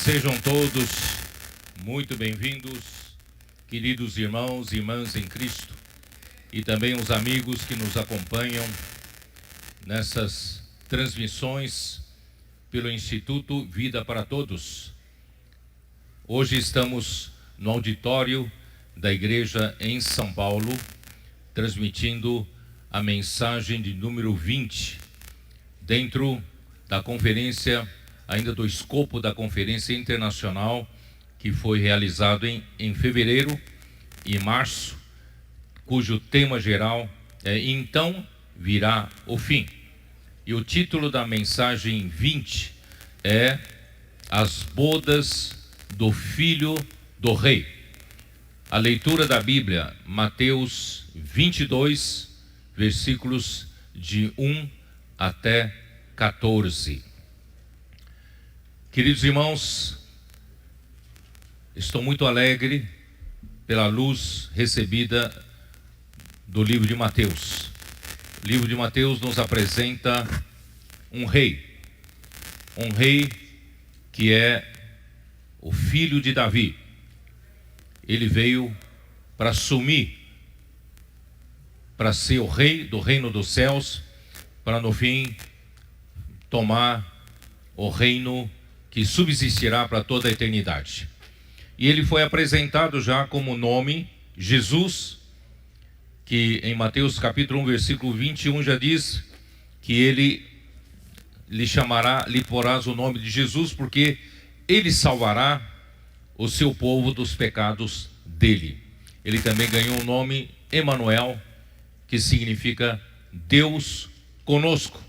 Sejam todos muito bem-vindos, queridos irmãos e irmãs em Cristo, e também os amigos que nos acompanham nessas transmissões pelo Instituto Vida para Todos. Hoje estamos no auditório da igreja em São Paulo, transmitindo a mensagem de número 20, dentro da conferência, ainda do escopo da Conferência Internacional, que foi realizado em fevereiro e março, cujo tema geral é Então Virá o Fim. E o título da mensagem 20 é As Bodas do Filho do Rei. A leitura da Bíblia, Mateus 22, versículos de 1 até 14. Queridos irmãos, estou muito alegre pela luz recebida do livro de Mateus. O livro de Mateus nos apresenta um rei que é o filho de Davi. Ele veio para assumir, para ser o rei do reino dos céus, para no fim tomar o reino que subsistirá para toda a eternidade. E ele foi apresentado já como nome Jesus, que em Mateus capítulo 1, versículo 21 já diz que ele lhe porás o nome de Jesus, porque ele salvará o seu povo dos pecados dele. Ele também ganhou o nome Emanuel, que significa Deus conosco.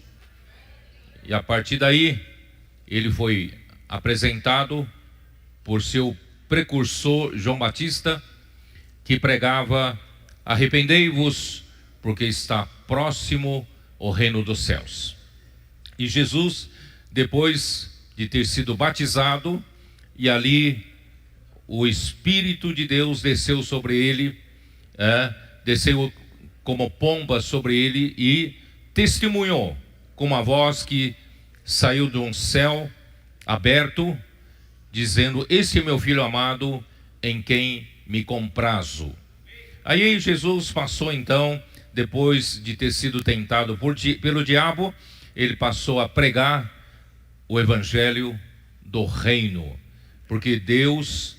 E a partir daí, ele foi apresentado por seu precursor João Batista, que pregava: arrependei-vos, porque está próximo o reino dos céus. E Jesus, depois de ter sido batizado, e ali o Espírito de Deus desceu sobre ele, desceu como pomba sobre ele e testemunhou com uma voz que saiu de um céu aberto, dizendo: esse é meu filho amado, em quem me comprazo. Aí Jesus passou então, depois de ter sido tentado pelo diabo, ele passou a pregar o evangelho do reino, porque Deus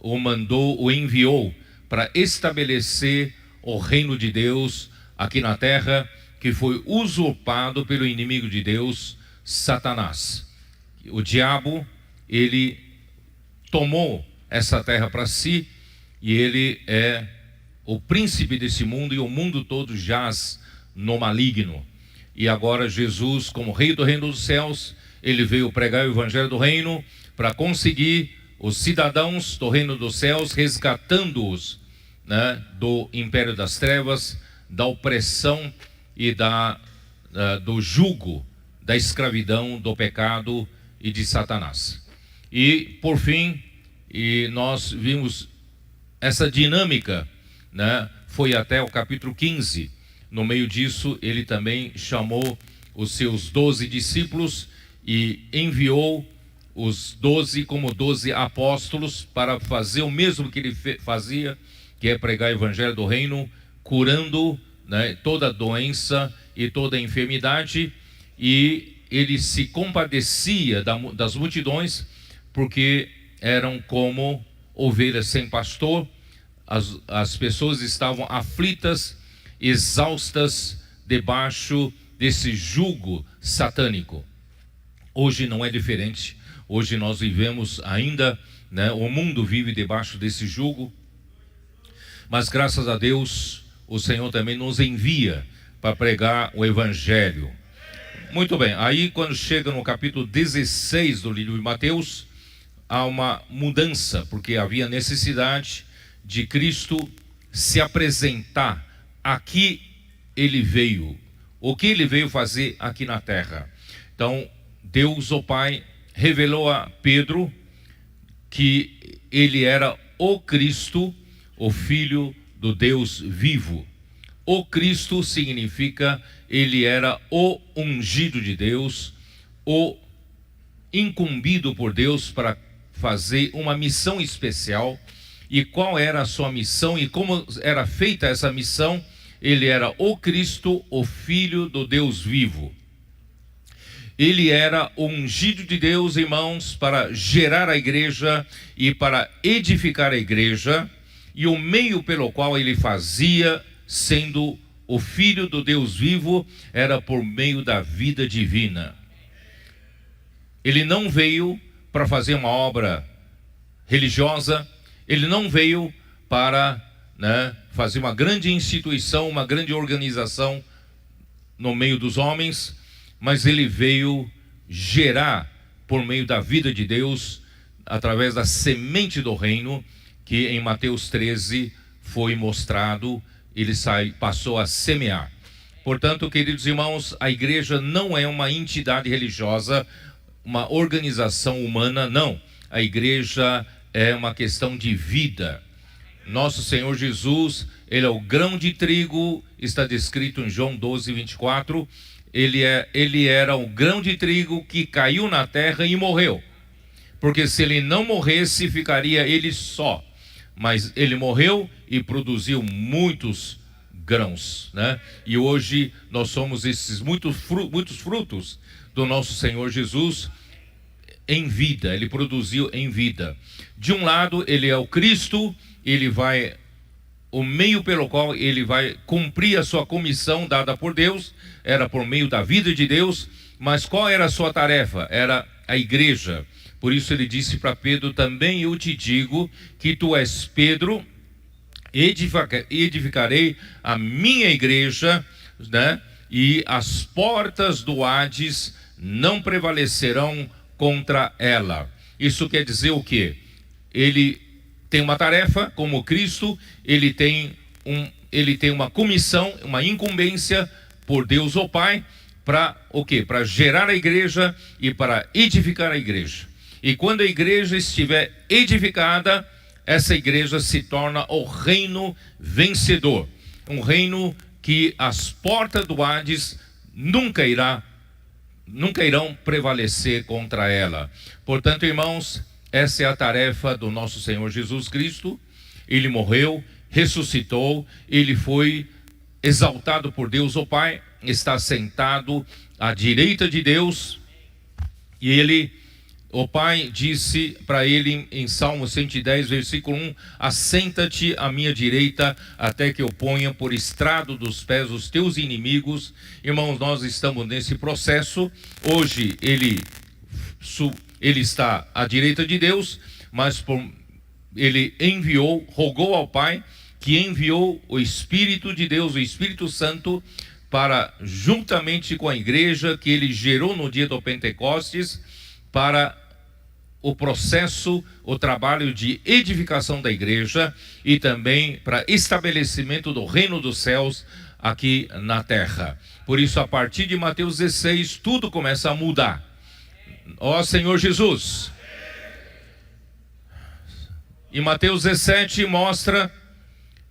o enviou para estabelecer o reino de Deus aqui na terra, que foi usurpado pelo inimigo de Deus, Satanás. O diabo, ele tomou essa terra para si, e ele é o príncipe desse mundo, e o mundo todo jaz no maligno. E agora Jesus, como rei do reino dos céus, ele veio pregar o evangelho do reino para conseguir os cidadãos do reino dos céus, resgatando-os, do império das trevas, da opressão e do jugo, da escravidão, do pecado e de Satanás. E por fim, nós vimos essa dinâmica, foi até o capítulo 15. No meio disso, ele também chamou os seus 12 discípulos e enviou os 12 como 12 apóstolos para fazer o mesmo que ele fazia, que é pregar o evangelho do reino, curando toda doença e toda enfermidade. E ele se compadecia das multidões, porque eram como ovelhas sem pastor. As pessoas estavam aflitas, exaustas, debaixo desse jugo satânico. Hoje não é diferente. Hoje nós vivemos ainda, o mundo vive debaixo desse jugo, mas graças a Deus, o Senhor também nos envia para pregar o evangelho. Muito bem, aí quando chega no capítulo 16 do livro de Mateus, há uma mudança, porque havia necessidade de Cristo se apresentar. Aqui ele veio, o que ele veio fazer aqui na terra. Então Deus, o Pai, revelou a Pedro que ele era o Cristo, o Filho do Deus vivo. O Cristo significa ele era o ungido de Deus, o incumbido por Deus para fazer uma missão especial. E qual era a sua missão e como era feita essa missão? Ele era o Cristo, o Filho do Deus vivo. Ele era o ungido de Deus, irmãos, para gerar a igreja e para edificar a igreja. E o meio pelo qual ele fazia, sendo o Filho do Deus vivo, era por meio da vida divina. Ele não veio para fazer uma obra religiosa, ele não veio para fazer uma grande instituição, uma grande organização no meio dos homens, mas ele veio gerar por meio da vida de Deus, através da semente do reino, que em Mateus 13 foi mostrado, ele passou a semear. Portanto, queridos irmãos, a igreja não é uma entidade religiosa, uma organização humana, não. A igreja é uma questão de vida. Nosso Senhor Jesus, ele é o grão de trigo, está descrito em João 12, 24. Ele era o grão de trigo que caiu na terra e morreu. Porque se ele não morresse, ficaria ele só. Mas ele morreu e produziu muitos grãos, E hoje nós somos esses muitos frutos do nosso Senhor Jesus em vida. Ele produziu em vida. De um lado, ele é o Cristo, o meio pelo qual ele vai cumprir a sua comissão dada por Deus, era por meio da vida de Deus. Mas qual era a sua tarefa? Era a igreja. Por isso ele disse para Pedro: também eu te digo que tu és Pedro, edificarei a minha igreja, e as portas do Hades não prevalecerão contra ela. Isso quer dizer o quê? Ele tem uma tarefa como Cristo, ele tem uma comissão, uma incumbência por Deus o Pai, para o quê? Para gerar a igreja e para edificar a igreja. E quando a igreja estiver edificada, essa igreja se torna o reino vencedor. Um reino que as portas do Hades nunca irão prevalecer contra ela. Portanto, irmãos, essa é a tarefa do nosso Senhor Jesus Cristo. Ele morreu, ressuscitou, ele foi exaltado por Deus o Pai, está sentado à direita de Deus, e o Pai disse para ele em Salmo 110, versículo 1, assenta-te à minha direita, até que eu ponha por estrado dos pés os teus inimigos. Irmãos, nós estamos nesse processo. Hoje ele está à direita de Deus, mas ele rogou ao Pai, que enviou o Espírito de Deus, o Espírito Santo, para, juntamente com a igreja que ele gerou no dia do Pentecostes, para o processo, o trabalho de edificação da igreja e também para estabelecimento do reino dos céus aqui na terra. Por isso, a partir de Mateus 16, tudo começa a mudar. Ó Senhor Jesus! E Mateus 17 mostra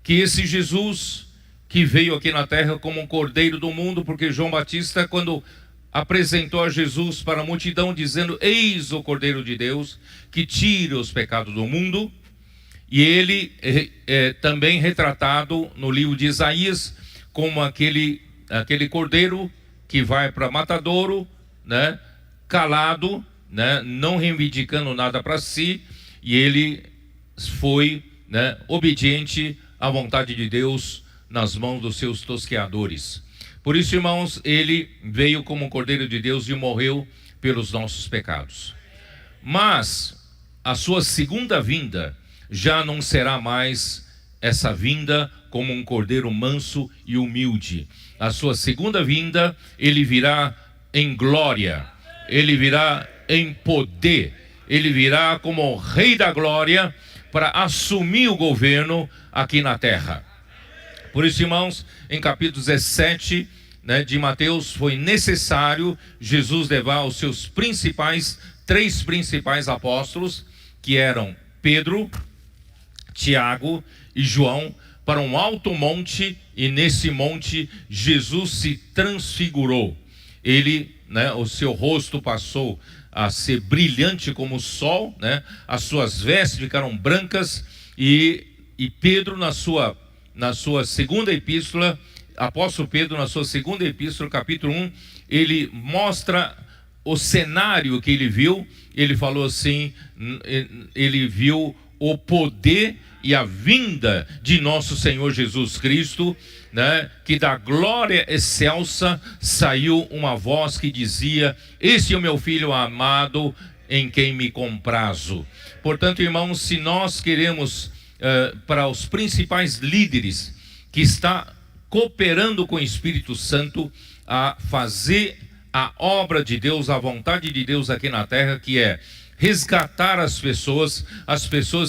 que esse Jesus que veio aqui na terra como um cordeiro do mundo, porque João Batista, quando apresentou a Jesus para a multidão, dizendo: eis o Cordeiro de Deus que tira os pecados do mundo. E ele é também retratado no livro de Isaías como aquele cordeiro que vai para matadouro, calado, não reivindicando nada para si, e ele foi obediente à vontade de Deus nas mãos dos seus tosqueadores. Por isso, irmãos, ele veio como um Cordeiro de Deus e morreu pelos nossos pecados. Mas a sua segunda vinda já não será mais essa vinda como um Cordeiro manso e humilde. A sua segunda vinda, ele virá em glória, ele virá em poder, ele virá como o Rei da Glória para assumir o governo aqui na terra. Por isso, irmãos, em capítulo 17 de Mateus, foi necessário Jesus levar os seus três principais apóstolos, que eram Pedro, Tiago e João, para um alto monte, e nesse monte Jesus se transfigurou. Ele, o seu rosto passou a ser brilhante como o sol, né? As suas vestes ficaram brancas, e Pedro na sua segunda epístola, apóstolo Pedro na sua segunda epístola, capítulo 1, ele mostra o cenário que ele viu. Ele falou assim, ele viu o poder e a vinda de nosso Senhor Jesus Cristo, né? Que da glória excelsa saiu uma voz que dizia: este é o meu filho amado, em quem me comprazo. Portanto, irmãos, se nós queremos, para os principais líderes que está cooperando com o Espírito Santo a fazer a obra de Deus, a vontade de Deus aqui na terra, que é resgatar as pessoas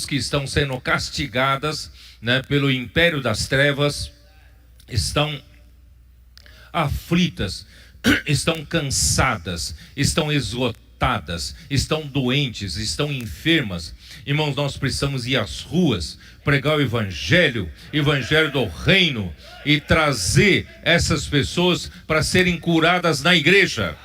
que estão sendo castigadas, né, pelo império das trevas, estão aflitas, estão cansadas, estão esgotadas, estão doentes, estão enfermas. Irmãos, nós precisamos ir às ruas, pregar o evangelho do reino, e trazer essas pessoas para serem curadas na igreja.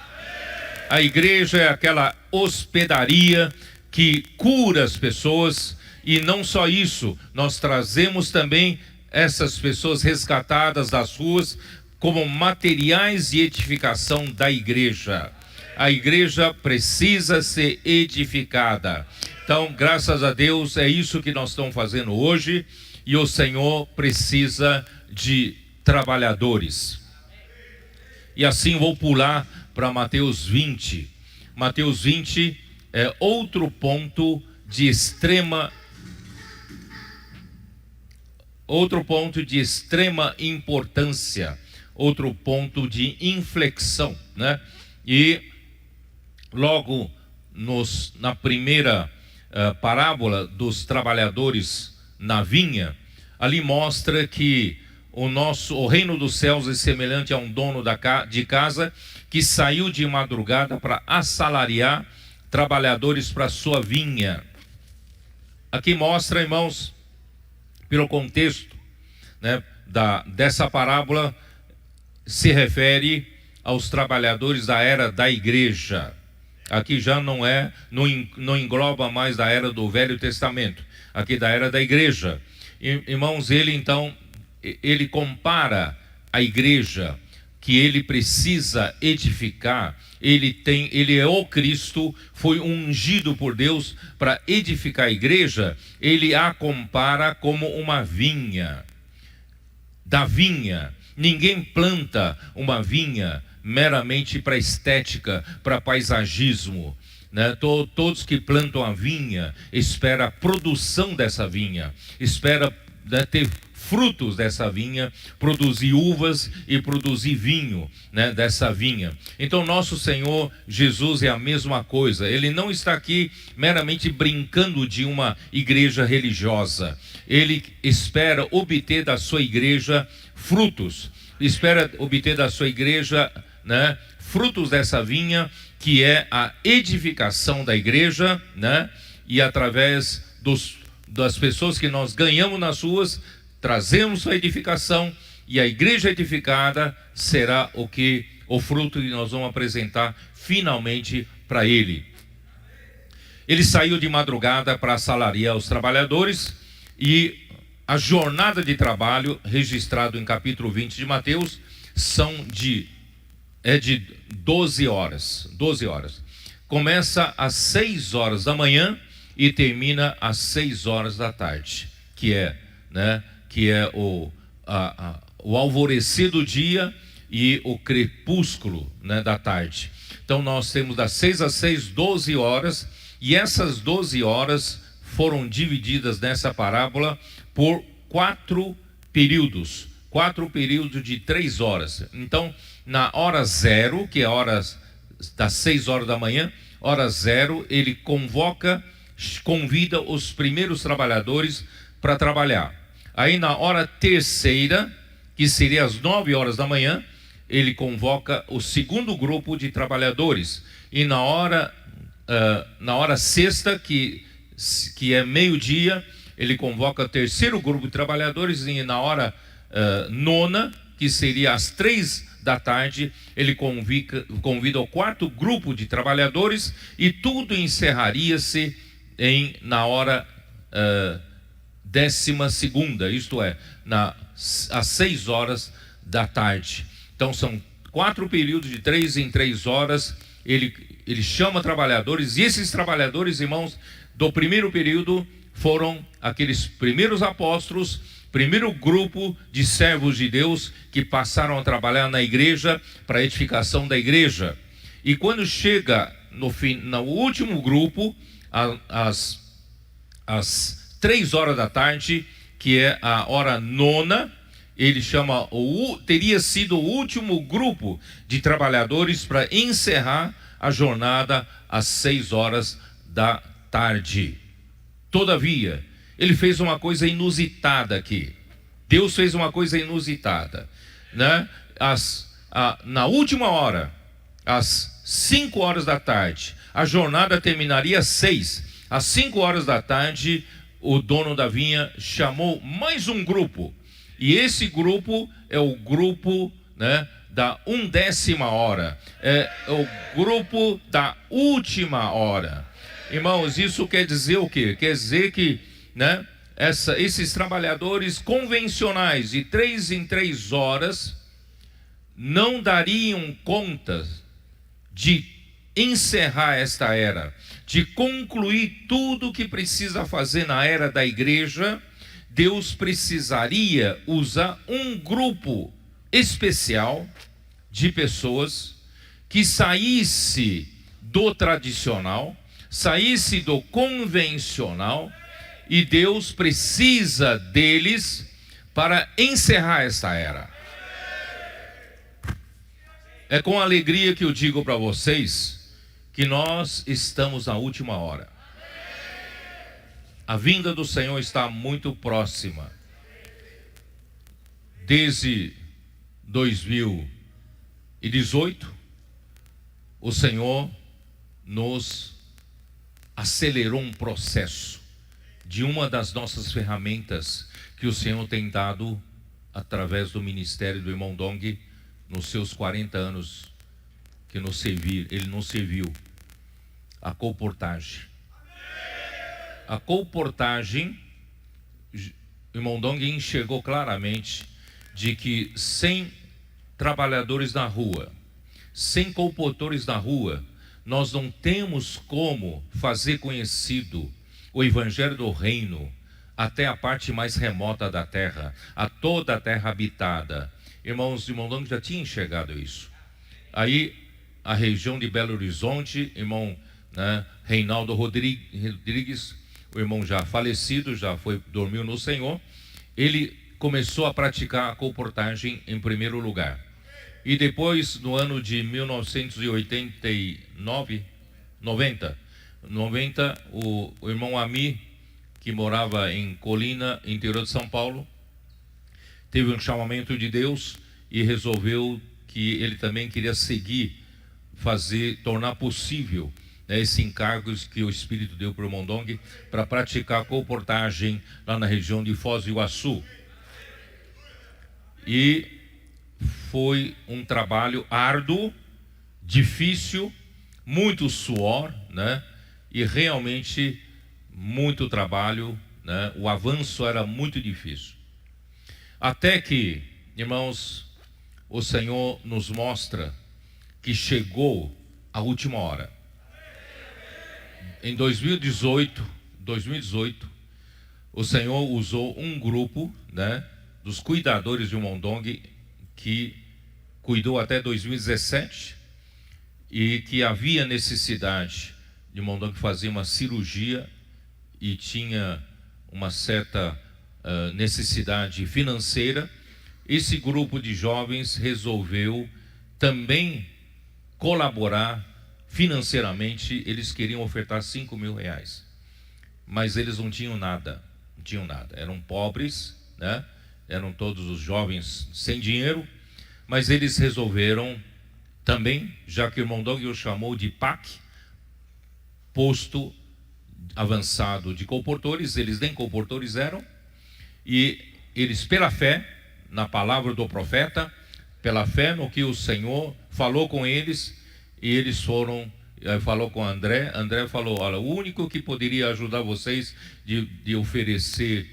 A igreja é aquela hospedaria que cura as pessoas, e não só isso, nós trazemos também essas pessoas resgatadas das ruas como materiais de edificação da igreja. A igreja precisa ser edificada. Então, graças a Deus, é isso que nós estamos fazendo hoje, e o Senhor precisa de trabalhadores. E assim vou pular para Mateus 20. Mateus 20 é outro ponto de extrema importância, outro ponto de inflexão, né? E logo na primeira parábola dos trabalhadores na vinha, ali mostra que o reino dos céus é semelhante a um dono de casa que saiu de madrugada para assalariar trabalhadores para sua vinha. Aqui mostra, irmãos, pelo contexto, né, dessa parábola, se refere aos trabalhadores da era da igreja. Aqui já não engloba mais da era do Velho Testamento, aqui da era da igreja. Irmãos, ele compara a igreja que ele precisa edificar. Ele é o Cristo, foi ungido por Deus para edificar a igreja. Ele a compara como uma vinha. Da vinha, ninguém planta uma vinha meramente para estética, para paisagismo, né? Todos que plantam a vinha esperam a produção dessa vinha, espera, né, ter frutos dessa vinha, produzir uvas e produzir vinho, né, dessa vinha. Então nosso Senhor Jesus é a mesma coisa. Ele não está aqui meramente brincando de uma igreja religiosa. Ele espera obter da sua igreja frutos, espera obter da sua igreja, né, frutos dessa vinha, que é a edificação da igreja, né, e através das pessoas que nós ganhamos nas ruas, trazemos a edificação, e a igreja edificada será o fruto que nós vamos apresentar finalmente para ele. Ele saiu de madrugada para assalariar os trabalhadores, e a jornada de trabalho, registrado em capítulo 20 de Mateus, de 12 horas. 12 horas. Começa às 6 horas da manhã e termina às 6 horas da tarde, que é o alvorecer do dia e o crepúsculo, né, da tarde. Então nós temos das 6 às 6, 12 horas, e essas 12 horas foram divididas nessa parábola por 4 períodos de 3 horas. Então, na hora zero, que é a hora das 6 horas da manhã, hora zero, ele convida os primeiros trabalhadores para trabalhar. Aí na hora terceira, que seria às 9 horas da manhã, ele convoca o segundo grupo de trabalhadores. E na hora sexta, que é meio-dia, ele convoca o terceiro grupo de trabalhadores. E na hora nona, que seria às 3 da tarde, ele convida o quarto grupo de trabalhadores e tudo encerraria-se na hora 12ª, isto é, às 6 horas da tarde. Então são 4 períodos de 3 em 3 horas. Ele chama trabalhadores, e esses trabalhadores, irmãos, do primeiro período foram aqueles primeiros apóstolos, primeiro grupo de servos de Deus que passaram a trabalhar na igreja para a edificação da igreja. E quando chega no último grupo, às 3 horas da tarde, que é a hora 9ª, ele chama, teria sido o último grupo de trabalhadores para encerrar a jornada às 6 horas da tarde. Todavia, ele fez uma coisa inusitada aqui. Deus fez uma coisa inusitada, né? Na última hora, às 5 horas da tarde, a jornada terminaria às 6. Às 5 horas da tarde, o dono da vinha chamou mais um grupo. E esse grupo é o grupo, né, da 11ª hora. É o grupo da última hora. Irmãos, isso quer dizer o quê? Quer dizer que, né, esses trabalhadores convencionais de 3 em 3 horas não dariam conta de encerrar esta era, de concluir tudo o que precisa fazer na era da igreja. Deus precisaria usar um grupo especial de pessoas que saísse do tradicional, saísse do convencional, e Deus precisa deles para encerrar esta era. É com alegria que eu digo para vocês que nós estamos na última hora. A vinda do Senhor está muito próxima. Desde 2018, o Senhor nos acelerou um processo de uma das nossas ferramentas que o Senhor tem dado através do ministério do irmão Dong nos seus 40 anos que ele nos serviu, a colportagem. A colportagem, o irmão Dong enxergou claramente de que sem trabalhadores na rua, sem colportores na rua, nós não temos como fazer conhecido o evangelho do reino até a parte mais remota da terra, a toda a terra habitada. Irmãos, o irmão Dong já tinha enxergado isso. Aí, a região de Belo Horizonte, irmão, né, Reinaldo Rodrigues, o irmão já falecido, dormiu no Senhor, ele começou a praticar a colportagem em primeiro lugar. E depois, no ano de 1990, o irmão Ami, que morava em Colina, interior de São Paulo, teve um chamamento de Deus e resolveu que ele também queria seguir, tornar possível, né, esse encargo que o Espírito deu para o irmão Dong para praticar a colportagem lá na região de Foz do Iguaçu. E foi um trabalho árduo, difícil, muito suor, né? E realmente muito trabalho, né? O avanço era muito difícil. Até que, irmãos, o Senhor nos mostra que chegou a última hora. Em 2018, o Senhor usou um grupo, né, dos cuidadores de irmão Dong, que cuidou até 2017, e que havia necessidade de irmão Dong fazer uma cirurgia e tinha uma certa necessidade financeira. Esse grupo de jovens resolveu também colaborar financeiramente. Eles queriam ofertar 5 mil reais, mas eles não tinham nada, eram pobres, né? Eram todos os jovens sem dinheiro, mas eles resolveram também, já que o irmão Dong o chamou de PAC, posto avançado de colportores, eles nem colportores eram, e eles, pela fé na palavra do profeta, pela fé no que o Senhor falou com eles, e eles foram, falou com André. André falou: olha, o único que poderia ajudar vocês de oferecer,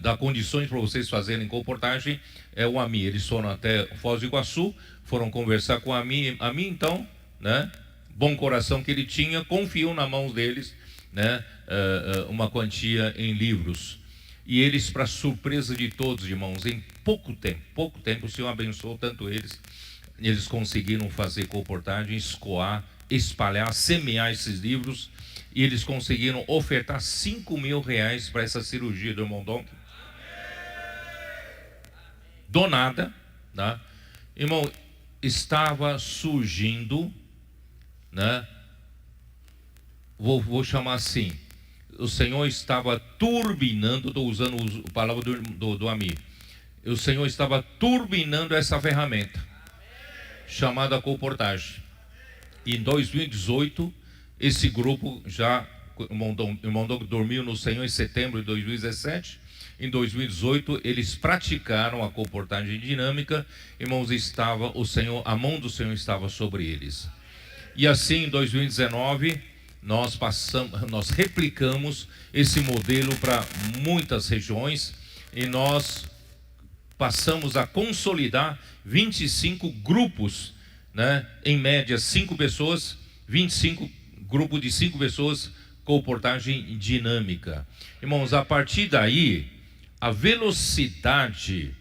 dar condições para vocês fazerem comportagem é o AMI. Eles foram até Foz do Iguaçu, foram conversar com a AMI. Então, né, bom coração que ele tinha, confiou nas mãos deles, né, uma quantia em livros. E eles, para surpresa de todos, irmãos, em pouco tempo, o Senhor abençoou tanto eles conseguiram fazer comportagem, escoar, espalhar, semear esses livros, e eles conseguiram ofertar R$5.000 para essa cirurgia do irmão Donk. Do nada, né? Irmão, estava surgindo, né? Vou chamar assim, o Senhor estava turbinando, estou usando a palavra do AMI, o Senhor estava turbinando essa ferramenta, chamada comportagem. E em 2018, esse grupo já, o irmão Doug dormiu no Senhor em setembro de 2017, em 2018 eles praticaram a comportagem dinâmica, irmãos, a mão do Senhor estava sobre eles. E assim, em 2019, nós replicamos esse modelo para muitas regiões, e nós passamos a consolidar 25 grupos, né? Em média 5 pessoas, 25 grupos de 5 pessoas, comportagem dinâmica. Irmãos, a partir daí, a velocidade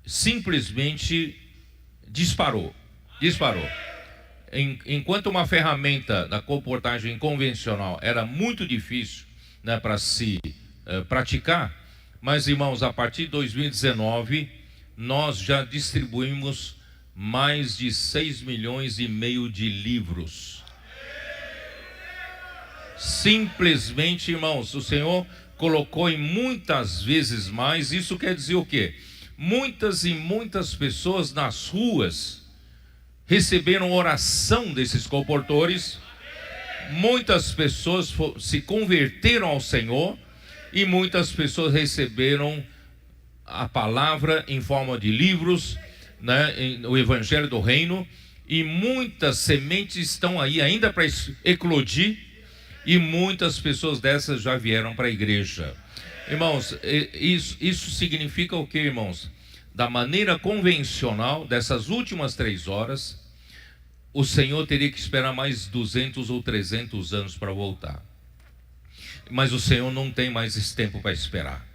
simplesmente disparou. Enquanto uma ferramenta da comportagem convencional era muito difícil, né, para se praticar, mas, irmãos, a partir de 2019, nós já distribuímos mais de 6,5 milhões de livros. Simplesmente, irmãos, o Senhor colocou em muitas vezes mais. Isso quer dizer o quê? Muitas e muitas pessoas nas ruas receberam oração desses comportores, muitas pessoas se converteram ao Senhor, e muitas pessoas receberam a palavra em forma de livros, né, o Evangelho do Reino, e muitas sementes estão aí ainda para eclodir, e muitas pessoas dessas já vieram para a igreja. Irmãos, isso significa o que, irmãos? Da maneira convencional, dessas últimas 3 horas, o Senhor teria que esperar mais 200 ou 300 anos para voltar. Mas o Senhor não tem mais esse tempo para esperar.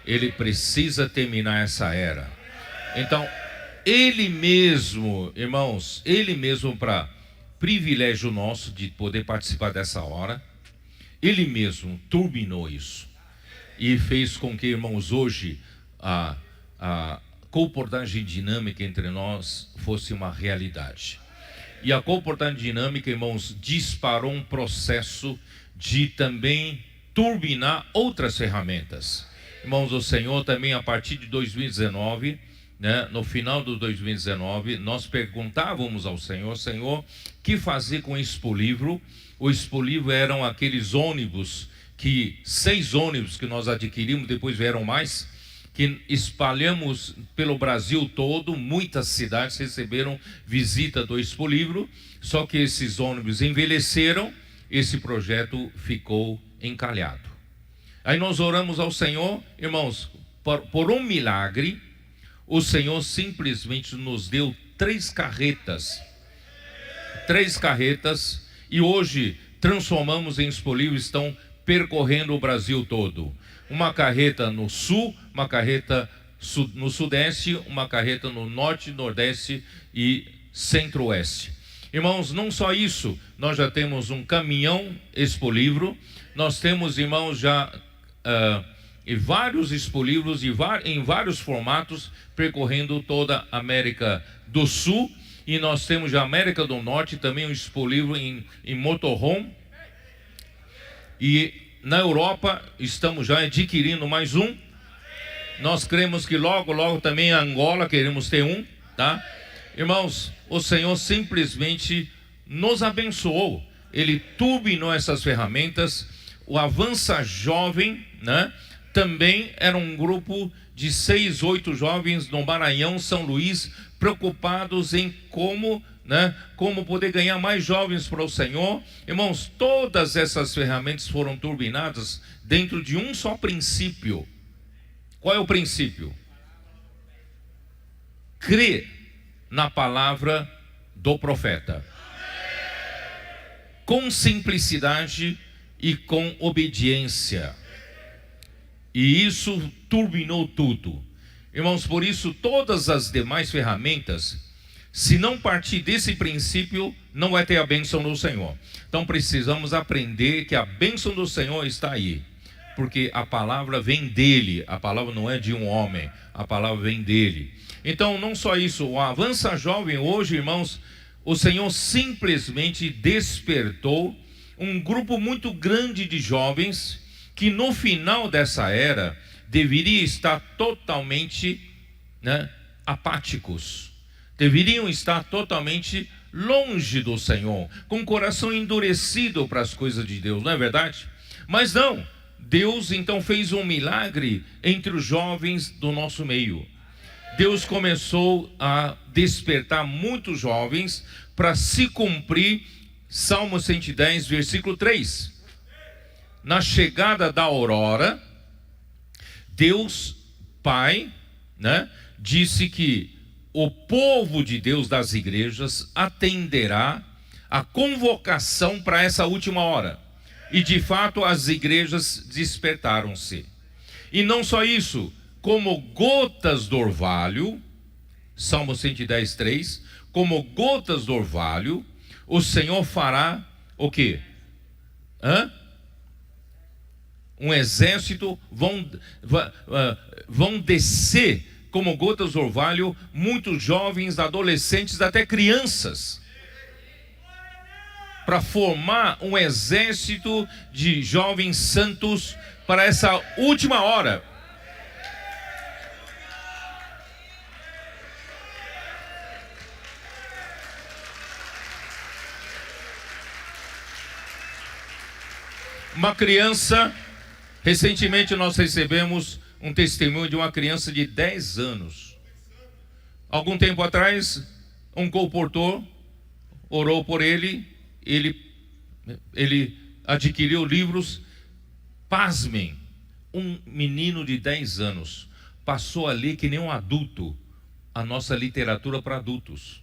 Ele precisa terminar essa era. Então, Ele mesmo, irmãos, Ele mesmo, para privilégio nosso de poder participar dessa hora, Ele mesmo turbinou isso. E fez com que, irmãos, hoje a comportagem dinâmica entre nós fosse uma realidade. E a comportagem dinâmica, irmãos, disparou um processo de também turbinar outras ferramentas. Irmãos, o Senhor também, a partir de 2019, né, no final de 2019, nós perguntávamos ao Senhor: Senhor, que fazer com o Expolivro? O Expolivro eram aqueles ônibus, 6 ônibus que nós adquirimos, depois vieram mais, que espalhamos pelo Brasil todo. Muitas cidades receberam visita do Expolivro, só que esses ônibus envelheceram, esse projeto ficou encalhado. Aí nós oramos ao Senhor, irmãos, por um milagre, o Senhor simplesmente nos deu 3 carretas. 3 carretas, e hoje transformamos em Expolivro, estão percorrendo o Brasil todo. Uma carreta no sul, uma carreta no sudeste, uma carreta no norte, nordeste e centro-oeste. Irmãos, não só isso, nós já temos um caminhão Expolivro, nós temos, irmãos, já vários Expolivros em vários formatos, percorrendo toda a América do Sul, e nós temos já a América do Norte também um Expolivro em motorhome, e na Europa estamos já adquirindo mais um. Nós cremos que logo também em Angola queremos ter um, tá? Irmãos, o Senhor simplesmente nos abençoou. Ele turbinou essas ferramentas. O Avança Jovem, né, também era um grupo de 6, 8 jovens no Maranhão, São Luís, preocupados em como poder ganhar mais jovens para o Senhor. Irmãos, todas essas ferramentas foram turbinadas dentro de um só princípio. Qual é o princípio? Crer na palavra do profeta, com simplicidade e com obediência. E isso turbinou tudo. Irmãos, por isso todas as demais ferramentas, se não partir desse princípio, não vai ter a bênção do Senhor. Então precisamos aprender que a bênção do Senhor está aí, porque a palavra vem dele, a palavra não é de um homem, a palavra vem dele. Então não só isso, o Avança Jovem hoje, irmãos, o Senhor simplesmente despertou um grupo muito grande de jovens que no final dessa era deveria estar totalmente apáticos, deveriam estar totalmente longe do Senhor, com o coração endurecido para as coisas de Deus, não é verdade? Mas não, Deus então fez um milagre entre os jovens do nosso meio. Deus começou a despertar muitos jovens para se cumprir Salmo 110, versículo 3. Na chegada da aurora, Deus Pai, disse que o povo de Deus das igrejas atenderá a convocação para essa última hora. E de fato as igrejas despertaram-se. E não só isso, como gotas do orvalho, Salmo 110, 3, como gotas do orvalho, o Senhor fará o quê? Um exército, vão descer como gotas do orvalho, muitos jovens, adolescentes, até crianças, para formar um exército de jovens santos para essa última hora. Uma criança, recentemente nós recebemos um testemunho de uma criança de 10 anos. Algum tempo atrás, um comportor orou por ele, ele adquiriu livros. Pasmem, um menino de 10 anos passou a ler que nem um adulto a nossa literatura para adultos.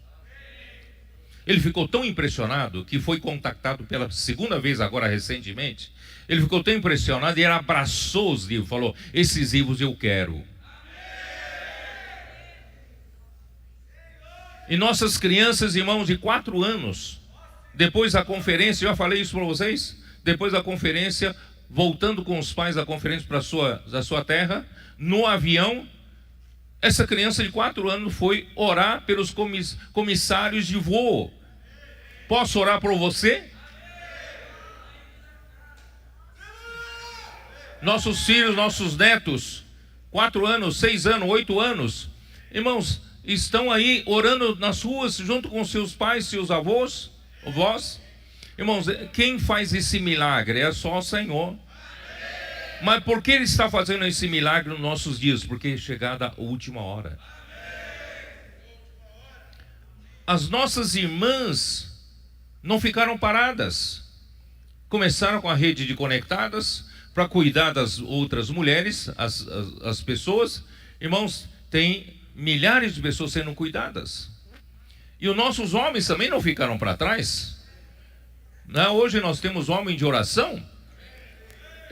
Ele ficou tão impressionado que foi contactado pela segunda vez agora recentemente. Ele ficou tão impressionado e ele abraçou os livros, falou: esses livros eu quero. E nossas crianças, irmãos, de 4 anos, depois da conferência, eu já falei isso para vocês, depois da conferência, voltando com os pais da conferência da sua terra, no avião, essa criança de 4 anos foi orar pelos comissários de voo. Posso orar por você? Nossos filhos, nossos netos, 4 anos, 6 anos, 8 anos, irmãos, estão aí orando nas ruas junto com seus pais, seus avós. Irmãos, quem faz esse milagre é só o Senhor. Mas por que Ele está fazendo esse milagre nos nossos dias? Porque é chegada a última hora. As nossas irmãs não ficaram paradas. Começaram com a rede de conectadas para cuidar das outras mulheres, as pessoas. Irmãos, tem milhares de pessoas sendo cuidadas. E os nossos homens também não ficaram para trás. Hoje nós temos homem de oração.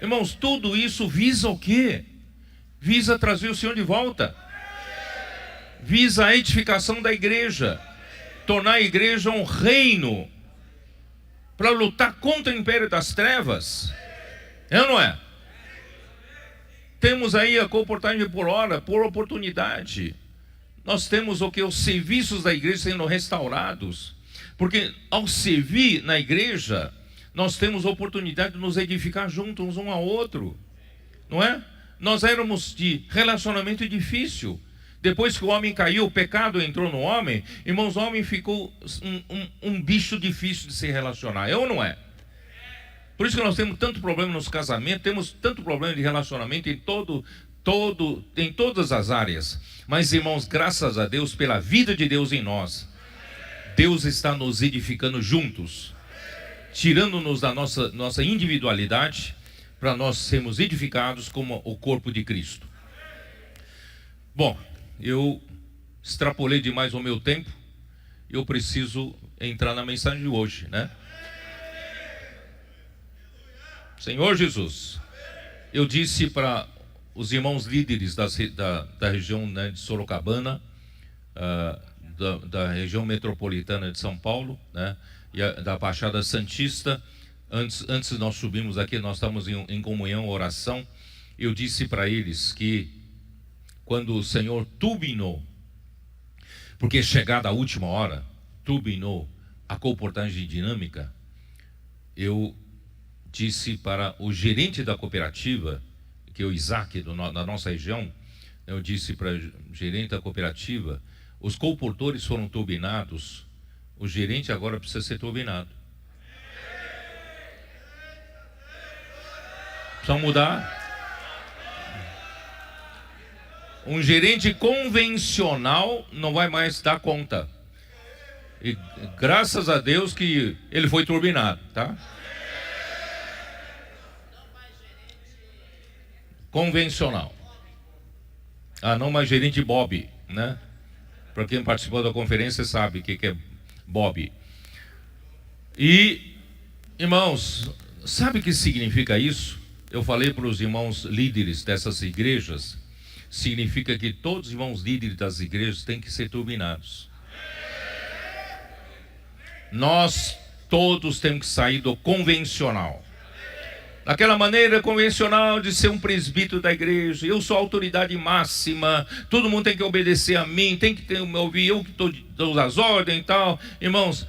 Irmãos, tudo isso visa o quê? Visa trazer o Senhor de volta. Visa a edificação da igreja. Tornar a igreja um reino. Para lutar contra o império das trevas. É ou não é? Temos aí a comportagem por hora, por oportunidade. Nós temos o que? Os serviços da igreja sendo restaurados. Porque ao servir na igreja, nós temos a oportunidade de nos edificar juntos um ao outro. Não é? Nós éramos de relacionamento difícil. Depois que o homem caiu, o pecado entrou no homem, irmãos, o homem ficou um bicho difícil de se relacionar. É ou não é? Por isso que nós temos tanto problema nos casamentos, temos tanto problema de relacionamento em em todas as áreas. Mas, irmãos, graças a Deus pela vida de Deus em nós, Deus está nos edificando juntos, tirando-nos da nossa individualidade, para nós sermos edificados como o corpo de Cristo. Bom, eu extrapolei demais o meu tempo, eu preciso entrar na mensagem de hoje, né? Senhor Jesus, eu disse para os irmãos líderes da região, né, de Sorocabana, da região metropolitana de São Paulo, né, e da Baixada Santista, antes nós subimos aqui, nós estamos em comunhão, oração. Eu disse para eles que quando o Senhor turbinou, porque chegada a última hora, turbinou a comportagem dinâmica, eu disse para o gerente da cooperativa, que é o Isaac, da nossa região, eu disse para o gerente da cooperativa, os comportores foram turbinados, o gerente agora precisa ser turbinado. Precisa mudar. Um gerente convencional não vai mais dar conta. E graças a Deus que ele foi turbinado, tá? Convencional. Não mais gerente Bob, né? Para quem participou da conferência sabe o que é Bob. E, irmãos, sabe o que significa isso? Eu falei para os irmãos líderes dessas igrejas, significa que todos os irmãos líderes das igrejas têm que ser turbinados. Nós todos temos que sair do convencional. Daquela maneira convencional de ser um presbítero da igreja, eu sou a autoridade máxima, todo mundo tem que obedecer a mim, tem que me ouvir, eu que dou as ordens e tal. Irmãos,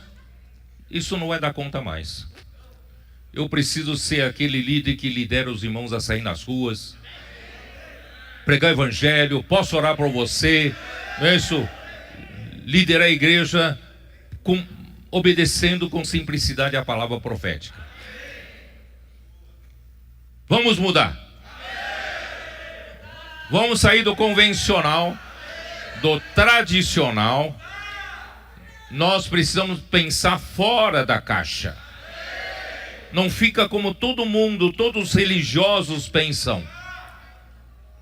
isso não vai dar conta mais. Eu preciso ser aquele líder que lidera os irmãos a sair nas ruas, pregar o evangelho, posso orar por você, não é isso? Liderar a igreja obedecendo com simplicidade a palavra profética. Vamos mudar. Vamos sair do convencional, do tradicional. Nós precisamos pensar fora da caixa. Não fica como todo mundo, todos os religiosos pensam.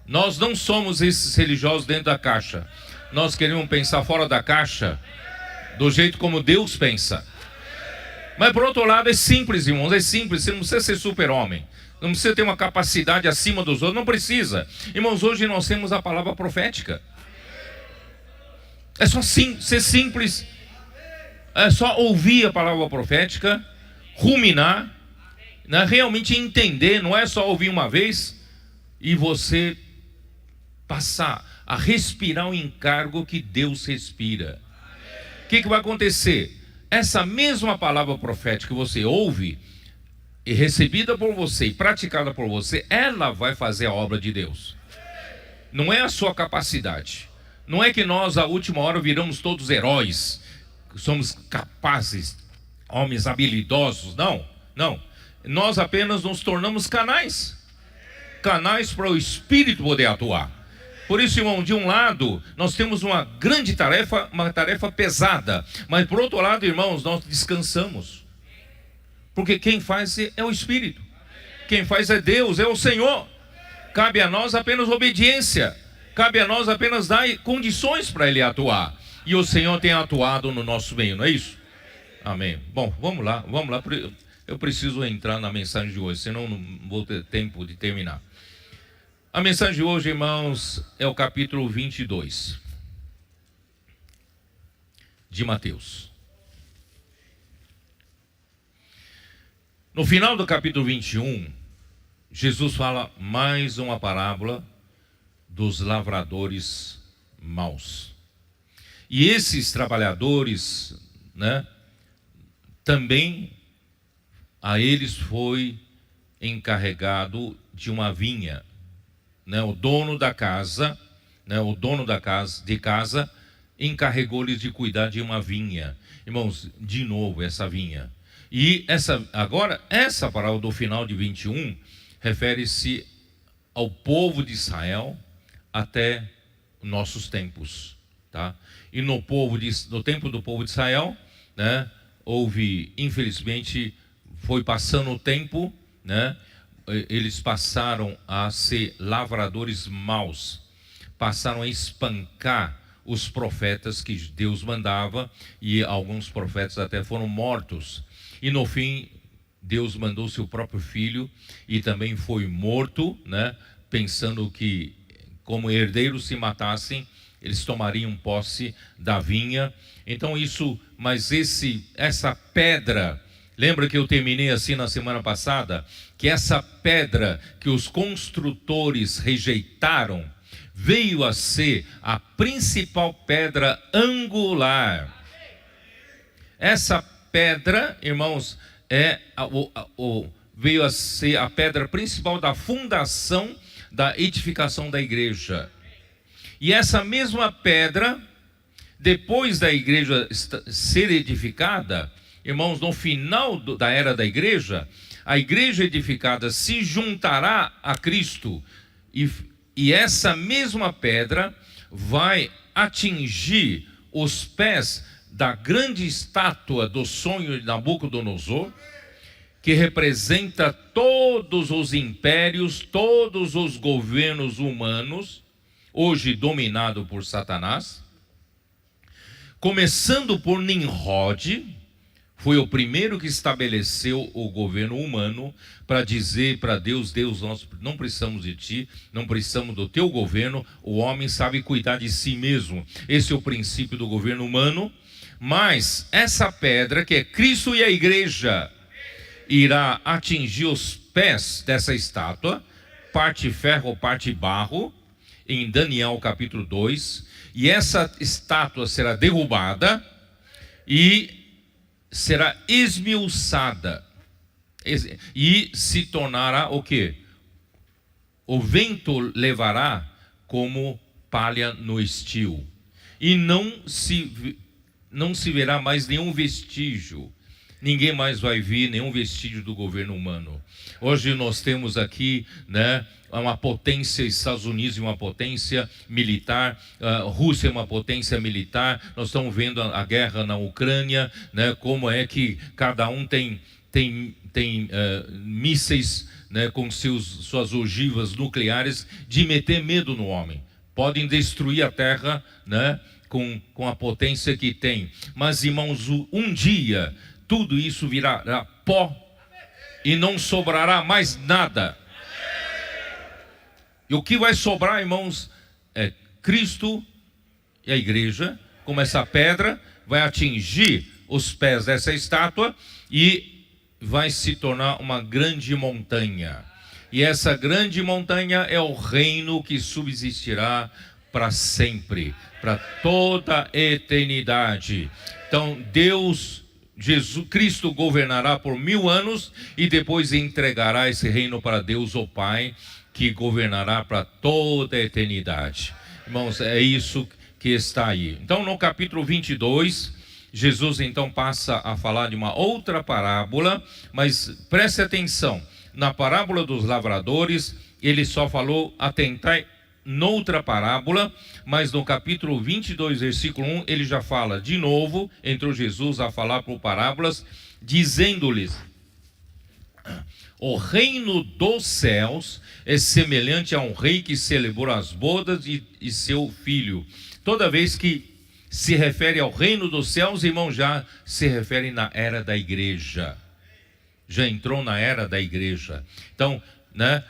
Nós não somos esses religiosos dentro da caixa. Nós queremos pensar fora da caixa, do jeito como Deus pensa. Mas por outro lado é simples, irmãos, é simples. Você não precisa ser super-homem. Não precisa ter uma capacidade acima dos outros, não precisa. Irmãos, hoje nós temos a palavra profética. É só ser simples. É só ouvir a palavra profética, ruminar, né? Realmente entender, não é só ouvir uma vez e você passar a respirar o encargo que Deus respira. O que vai acontecer? Essa mesma palavra profética que você ouve, e recebida por você e praticada por você, ela vai fazer a obra de Deus. Não é a sua capacidade. Não é que nós, à última hora, viramos todos heróis, somos capazes, homens habilidosos. Não, não. Nós apenas nos tornamos canais para o Espírito poder atuar. Por isso, irmão, de um lado, nós temos uma grande tarefa, uma tarefa pesada. Mas, por outro lado, irmãos, nós descansamos. Porque quem faz é o Espírito. Quem faz é Deus, é o Senhor. Cabe a nós apenas obediência. Cabe a nós apenas dar condições para Ele atuar. E o Senhor tem atuado no nosso meio, não é isso? Amém. Bom, vamos lá. Eu preciso entrar na mensagem de hoje, senão não vou ter tempo de terminar. A mensagem de hoje, irmãos, é o capítulo 22 de Mateus. No final do capítulo 21, Jesus fala mais uma parábola dos lavradores maus. E esses trabalhadores, né, também a eles foi encarregado de uma vinha. Né, o dono da casa de casa encarregou-lhes de cuidar de uma vinha. Irmãos, de novo essa vinha. E essa parábola do final de 21 refere-se ao povo de Israel até nossos tempos, tá? E no tempo do povo de Israel, né, houve, infelizmente, foi passando o tempo, né, eles passaram a ser lavradores maus, passaram a espancar os profetas que Deus mandava, e alguns profetas até foram mortos. E no fim, Deus mandou seu próprio filho e também foi morto, né, pensando que, como herdeiros se matassem, eles tomariam posse da vinha. Então essa pedra, lembra que eu terminei assim na semana passada? Que essa pedra que os construtores rejeitaram, veio a ser a principal pedra angular. Essa pedra, irmãos, veio a ser a pedra principal da fundação da edificação da igreja. E essa mesma pedra, depois da igreja ser edificada, irmãos, no final da era da igreja, a igreja edificada se juntará a Cristo, e essa mesma pedra vai atingir os pés da grande estátua do sonho de Nabucodonosor, que representa todos os impérios, todos os governos humanos, hoje dominado por Satanás, começando por Nimrod. Foi o primeiro que estabeleceu o governo humano para dizer para Deus: Deus, nós não precisamos de ti, não precisamos do teu governo, o homem sabe cuidar de si mesmo. Esse é o princípio do governo humano. Mas essa pedra, que é Cristo e a igreja, irá atingir os pés dessa estátua, parte ferro, parte barro, em Daniel capítulo 2, e essa estátua será derrubada e será esmiuçada, e se tornará o quê? O vento levará como palha no estio, e não se verá mais nenhum vestígio. Ninguém mais vai ver nenhum vestígio do governo humano. Hoje nós temos aqui, né, uma potência, Estados Unidos uma potência militar, Rússia é uma potência militar. Nós estamos vendo a guerra na Ucrânia, né, como é que cada um tem mísseis, né, com suas ogivas nucleares, de meter medo no homem. Podem destruir a terra, né, com a potência que tem. Mas, irmãos, um dia tudo isso virará pó e não sobrará mais nada. E o que vai sobrar, irmãos, é Cristo e a igreja, como essa pedra vai atingir os pés dessa estátua e vai se tornar uma grande montanha. E essa grande montanha é o reino que subsistirá para sempre, para toda a eternidade. Então, Jesus Cristo governará por 1000 anos e depois entregará esse reino para Deus o Pai, que governará para toda a eternidade. Irmãos, é isso que está aí. Então, no capítulo 22, Jesus então passa a falar de uma outra parábola, mas preste atenção, na parábola dos lavradores, ele só falou atentar noutra parábola, mas no capítulo 22, versículo 1, ele já fala de novo, entrou Jesus a falar por parábolas, dizendo-lhes: o reino dos céus é semelhante a um rei que celebrou as bodas e seu filho. Toda vez que se refere ao reino dos céus, irmão, já se refere na era da igreja. Já entrou na era da igreja. Então, né?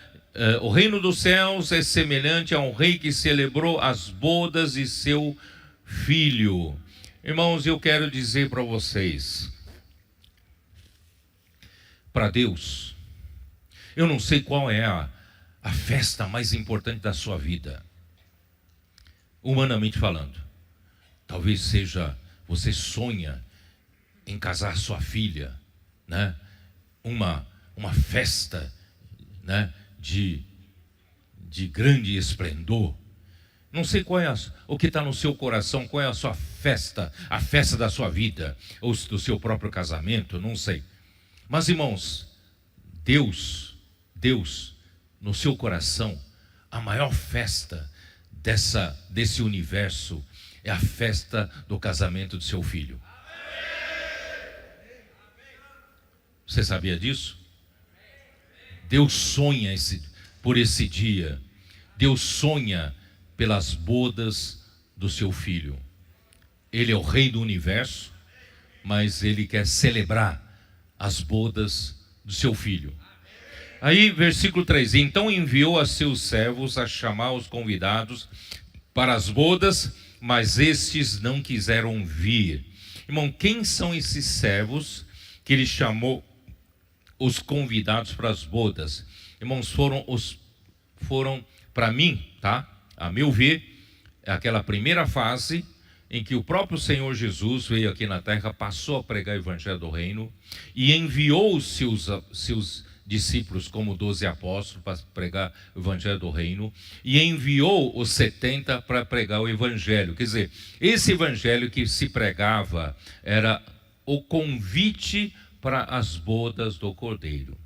O reino dos céus é semelhante a um rei que celebrou as bodas de seu filho. Irmãos, eu quero dizer para vocês, para Deus, eu não sei qual é a festa mais importante da sua vida, humanamente falando. Talvez seja, você sonha em casar sua filha, né? Uma festa, né, de grande esplendor. Não sei qual é o que está no seu coração, qual é a sua festa, a festa da sua vida, ou do seu próprio casamento, não sei. Mas, irmãos, Deus, no seu coração, a maior festa desse universo é a festa do casamento de seu filho. Você sabia disso? Deus sonha por esse dia. Deus sonha pelas bodas do seu filho. Ele é o rei do universo, mas ele quer celebrar as bodas do seu filho. Aí, versículo 3: então enviou a seus servos a chamar os convidados para as bodas, mas estes não quiseram vir. Irmão, quem são esses servos que ele chamou os convidados para as bodas? Irmãos, foram para mim, tá? A meu ver, aquela primeira fase em que o próprio Senhor Jesus veio aqui na terra, passou a pregar o evangelho do reino e enviou os seus discípulos como 12 apóstolos para pregar o evangelho do reino, e enviou os 70 para pregar o evangelho. Quer dizer, esse evangelho que se pregava era o convite para as bodas do Cordeiro.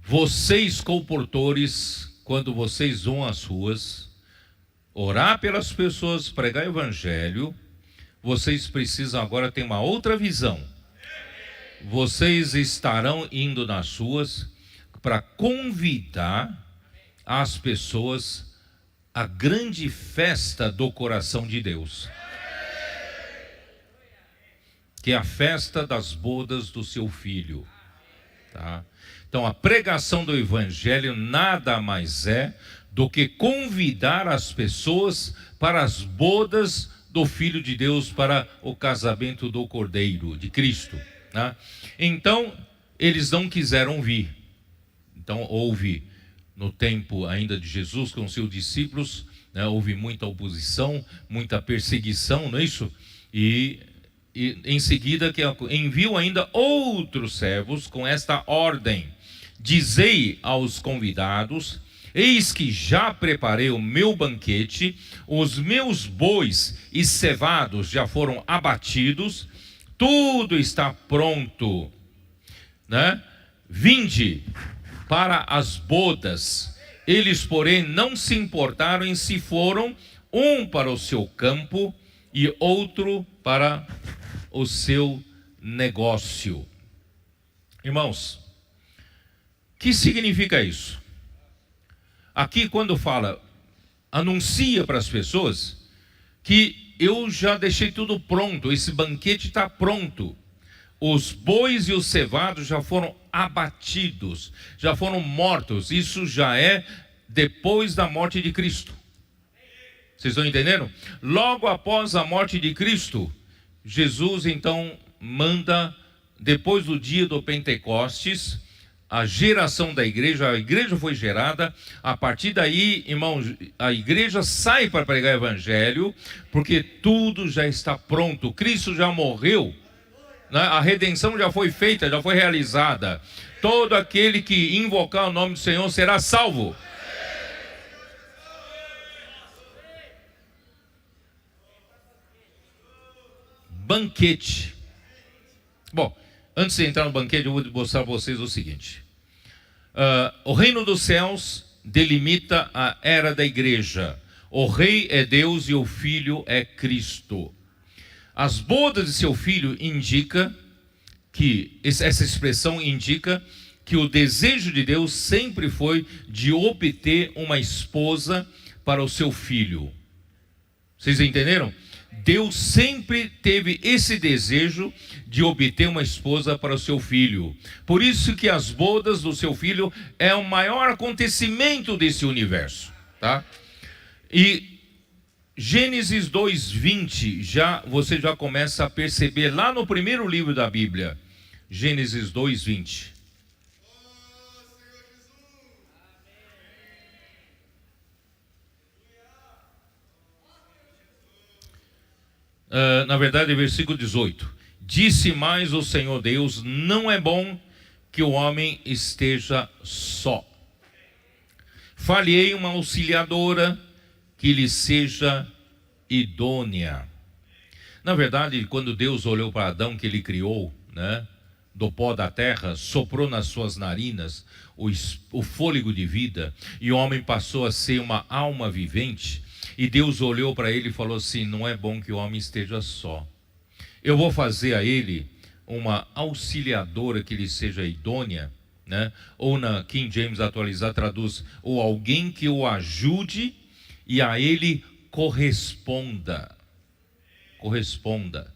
Vocês, comportores, quando vocês vão às ruas orar pelas pessoas, pregar o evangelho, vocês precisam agora ter uma outra visão. Vocês estarão indo nas ruas para convidar as pessoas à grande festa do coração de Deus, que é a festa das bodas do seu filho, tá? Então a pregação do evangelho nada mais é do que convidar as pessoas para as bodas do Filho de Deus, para o casamento do Cordeiro, de Cristo, né? Então, eles não quiseram vir. Então, houve, no tempo ainda de Jesus, com seus discípulos, né, houve muita oposição, muita perseguição, não é isso? E em seguida, que enviou ainda outros servos com esta ordem: dizei aos convidados: eis que já preparei o meu banquete, os meus bois e cevados já foram abatidos, tudo está pronto, né? Vinde para as bodas. Eles, porém, não se importaram em se foram, um para o seu campo e outro para o seu negócio. Irmãos, que significa isso? Aqui, quando fala, anuncia para as pessoas que eu já deixei tudo pronto, esse banquete está pronto. Os bois e os cevados já foram abatidos, já foram mortos. Isso já é depois da morte de Cristo. Vocês estão entendendo? Logo após a morte de Cristo, Jesus então manda, depois do dia do Pentecostes, a geração da igreja. A igreja foi gerada. A partir daí, irmãos, a igreja sai para pregar o evangelho, porque tudo já está pronto. Cristo já morreu, né? A redenção já foi feita, já foi realizada. Todo aquele que invocar o nome do Senhor será salvo. Banquete. Bom, antes de entrar no banquete, eu vou mostrar para vocês o seguinte. O reino dos céus delimita a era da igreja. O rei é Deus e o filho é Cristo. As bodas de seu filho indica que, essa expressão indica que o desejo de Deus sempre foi de obter uma esposa para o seu filho. Vocês entenderam? Deus sempre teve esse desejo de obter uma esposa para o seu filho. Por isso que as bodas do seu filho é o maior acontecimento desse universo, tá? E Gênesis 2:20, você já começa a perceber lá no primeiro livro da Bíblia. Gênesis 2:20. Na verdade, versículo 18: disse mais o Senhor Deus: não é bom que o homem esteja só. Falhei uma auxiliadora que lhe seja idônea. Na verdade, quando Deus olhou para Adão, que ele criou, né, do pó da terra, soprou nas suas narinas o fôlego de vida, e o homem passou a ser uma alma vivente. E Deus olhou para ele e falou assim: não é bom que o homem esteja só. Eu vou fazer a ele uma auxiliadora que lhe seja idônea, né? Ou na King James atualizada traduz: ou alguém que o ajude e a ele corresponda. Corresponda.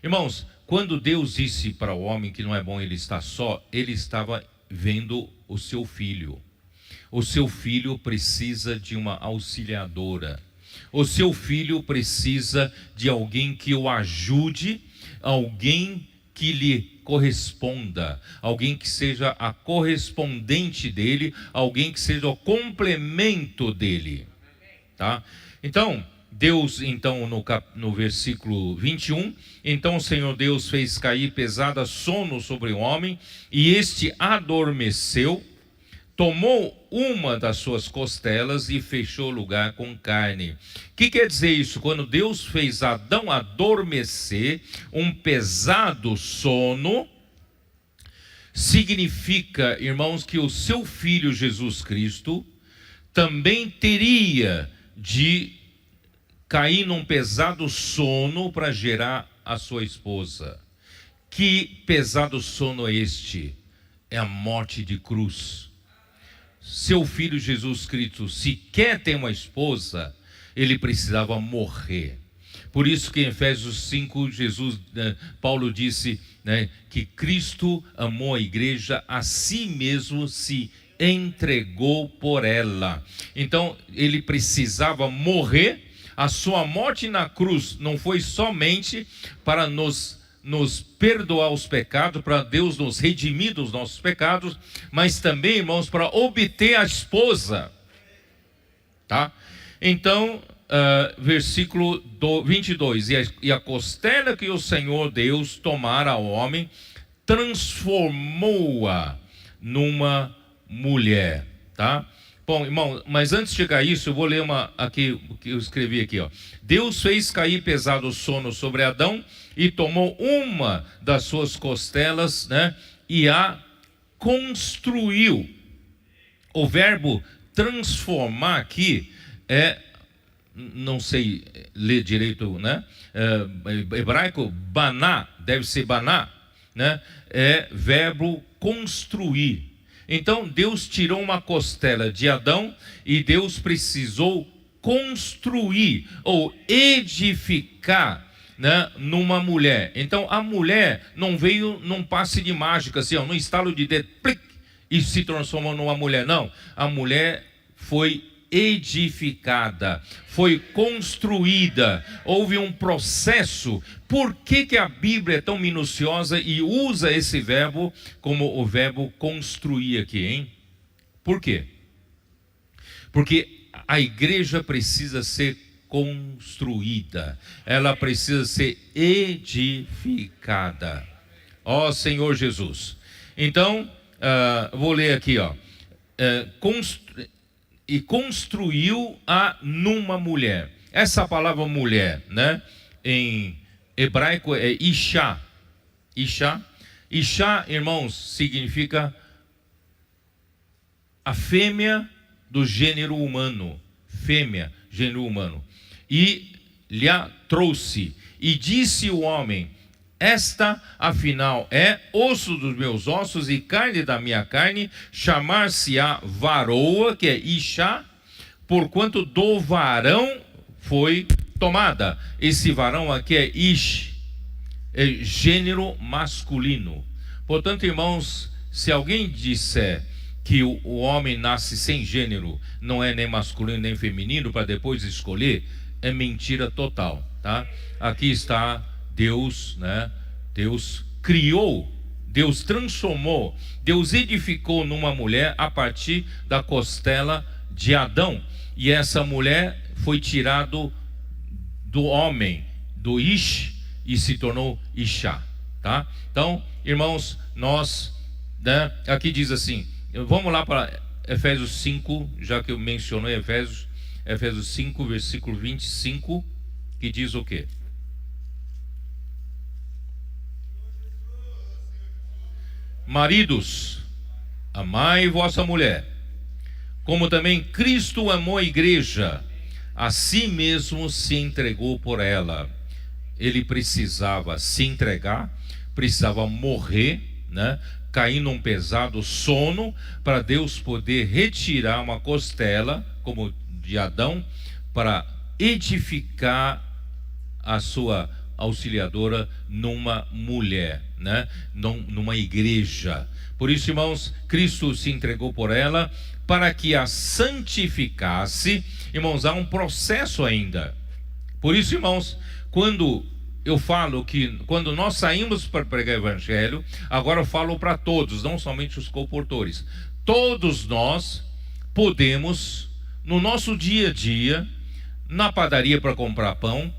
Irmãos, quando Deus disse para o homem que não é bom ele estar só, ele estava vendo o seu filho. O seu filho precisa de uma auxiliadora. O seu filho precisa de alguém que o ajude, alguém que lhe corresponda, alguém que seja a correspondente dele, alguém que seja o complemento dele, tá? Então, Deus, então, no versículo 21, então o Senhor Deus fez cair pesada sono sobre o homem, e este adormeceu, tomou uma das suas costelas e fechou o lugar com carne. O que quer dizer isso? Quando Deus fez Adão adormecer, um pesado sono, significa, irmãos, que o seu filho Jesus Cristo também teria de cair num pesado sono para gerar a sua esposa. Que pesado sono é este? É a morte de cruz. Seu filho Jesus Cristo, se quer ter uma esposa, ele precisava morrer. Por isso que em Efésios 5, Paulo disse, né, que Cristo amou a igreja, a si mesmo se entregou por ela. Então ele precisava morrer. A sua morte na cruz não foi somente para nos perdoar os pecados, para Deus nos redimir dos nossos pecados, mas também, irmãos, para obter a esposa, tá? Então, versículo 22, e a costela que o Senhor Deus tomara ao homem, transformou-a numa mulher, tá? Bom, irmão, mas antes de chegar a isso, eu vou ler aqui, o que eu escrevi aqui, ó. Deus fez cair pesado sono sobre Adão e tomou uma das suas costelas, né, e a construiu. O verbo transformar aqui não sei ler direito, né? Hebraico, baná, deve ser baná, né? É verbo construir. Então Deus tirou uma costela de Adão e Deus precisou construir ou edificar, né, numa mulher. Então a mulher não veio num passe de mágica, assim, ó, num estalo de dedo, plic, e se transformou numa mulher. Não, a mulher foi edificada, foi construída, houve um processo. Por que a Bíblia é tão minuciosa e usa esse verbo como o verbo construir aqui, hein? Por quê? Porque a igreja precisa ser construída, ela precisa ser edificada. Ó Senhor Jesus. Então, vou ler aqui, ó. E construiu-a numa mulher. Essa palavra mulher, né, em hebraico é Isha. Isha. Isha, irmãos, significa a fêmea do gênero humano. Fêmea, gênero humano. E lhe a trouxe. E disse o homem: esta, afinal, é osso dos meus ossos e carne da minha carne, chamar-se-á varoa, que é Isha, porquanto do varão foi tomada. Esse varão aqui é Ish, é gênero masculino. Portanto, irmãos, se alguém disser que o homem nasce sem gênero, não é nem masculino nem feminino, para depois escolher, é mentira total, tá? Aqui está Deus, né? Deus criou, Deus transformou, Deus edificou numa mulher a partir da costela de Adão. E essa mulher foi tirado do homem, do Ish, e se tornou Isha, tá? Então, irmãos, nós, né, aqui diz assim, vamos lá para Efésios 5, já que eu mencionei Efésios 5, versículo 25, que diz o quê? Maridos, amai vossa mulher, como também Cristo amou a igreja, a si mesmo se entregou por ela. Ele precisava se entregar, precisava morrer, né? Cair num pesado sono, para Deus poder retirar uma costela, como de Adão, para edificar a sua auxiliadora numa mulher, né? Numa igreja. Por isso, irmãos, Cristo se entregou por ela para que a santificasse. Irmãos, há um processo ainda. Por isso, irmãos, quando eu falo que quando nós saímos para pregar o evangelho, agora eu falo para todos, não somente os colportores. Todos nós podemos, no nosso dia a dia, na padaria para comprar pão,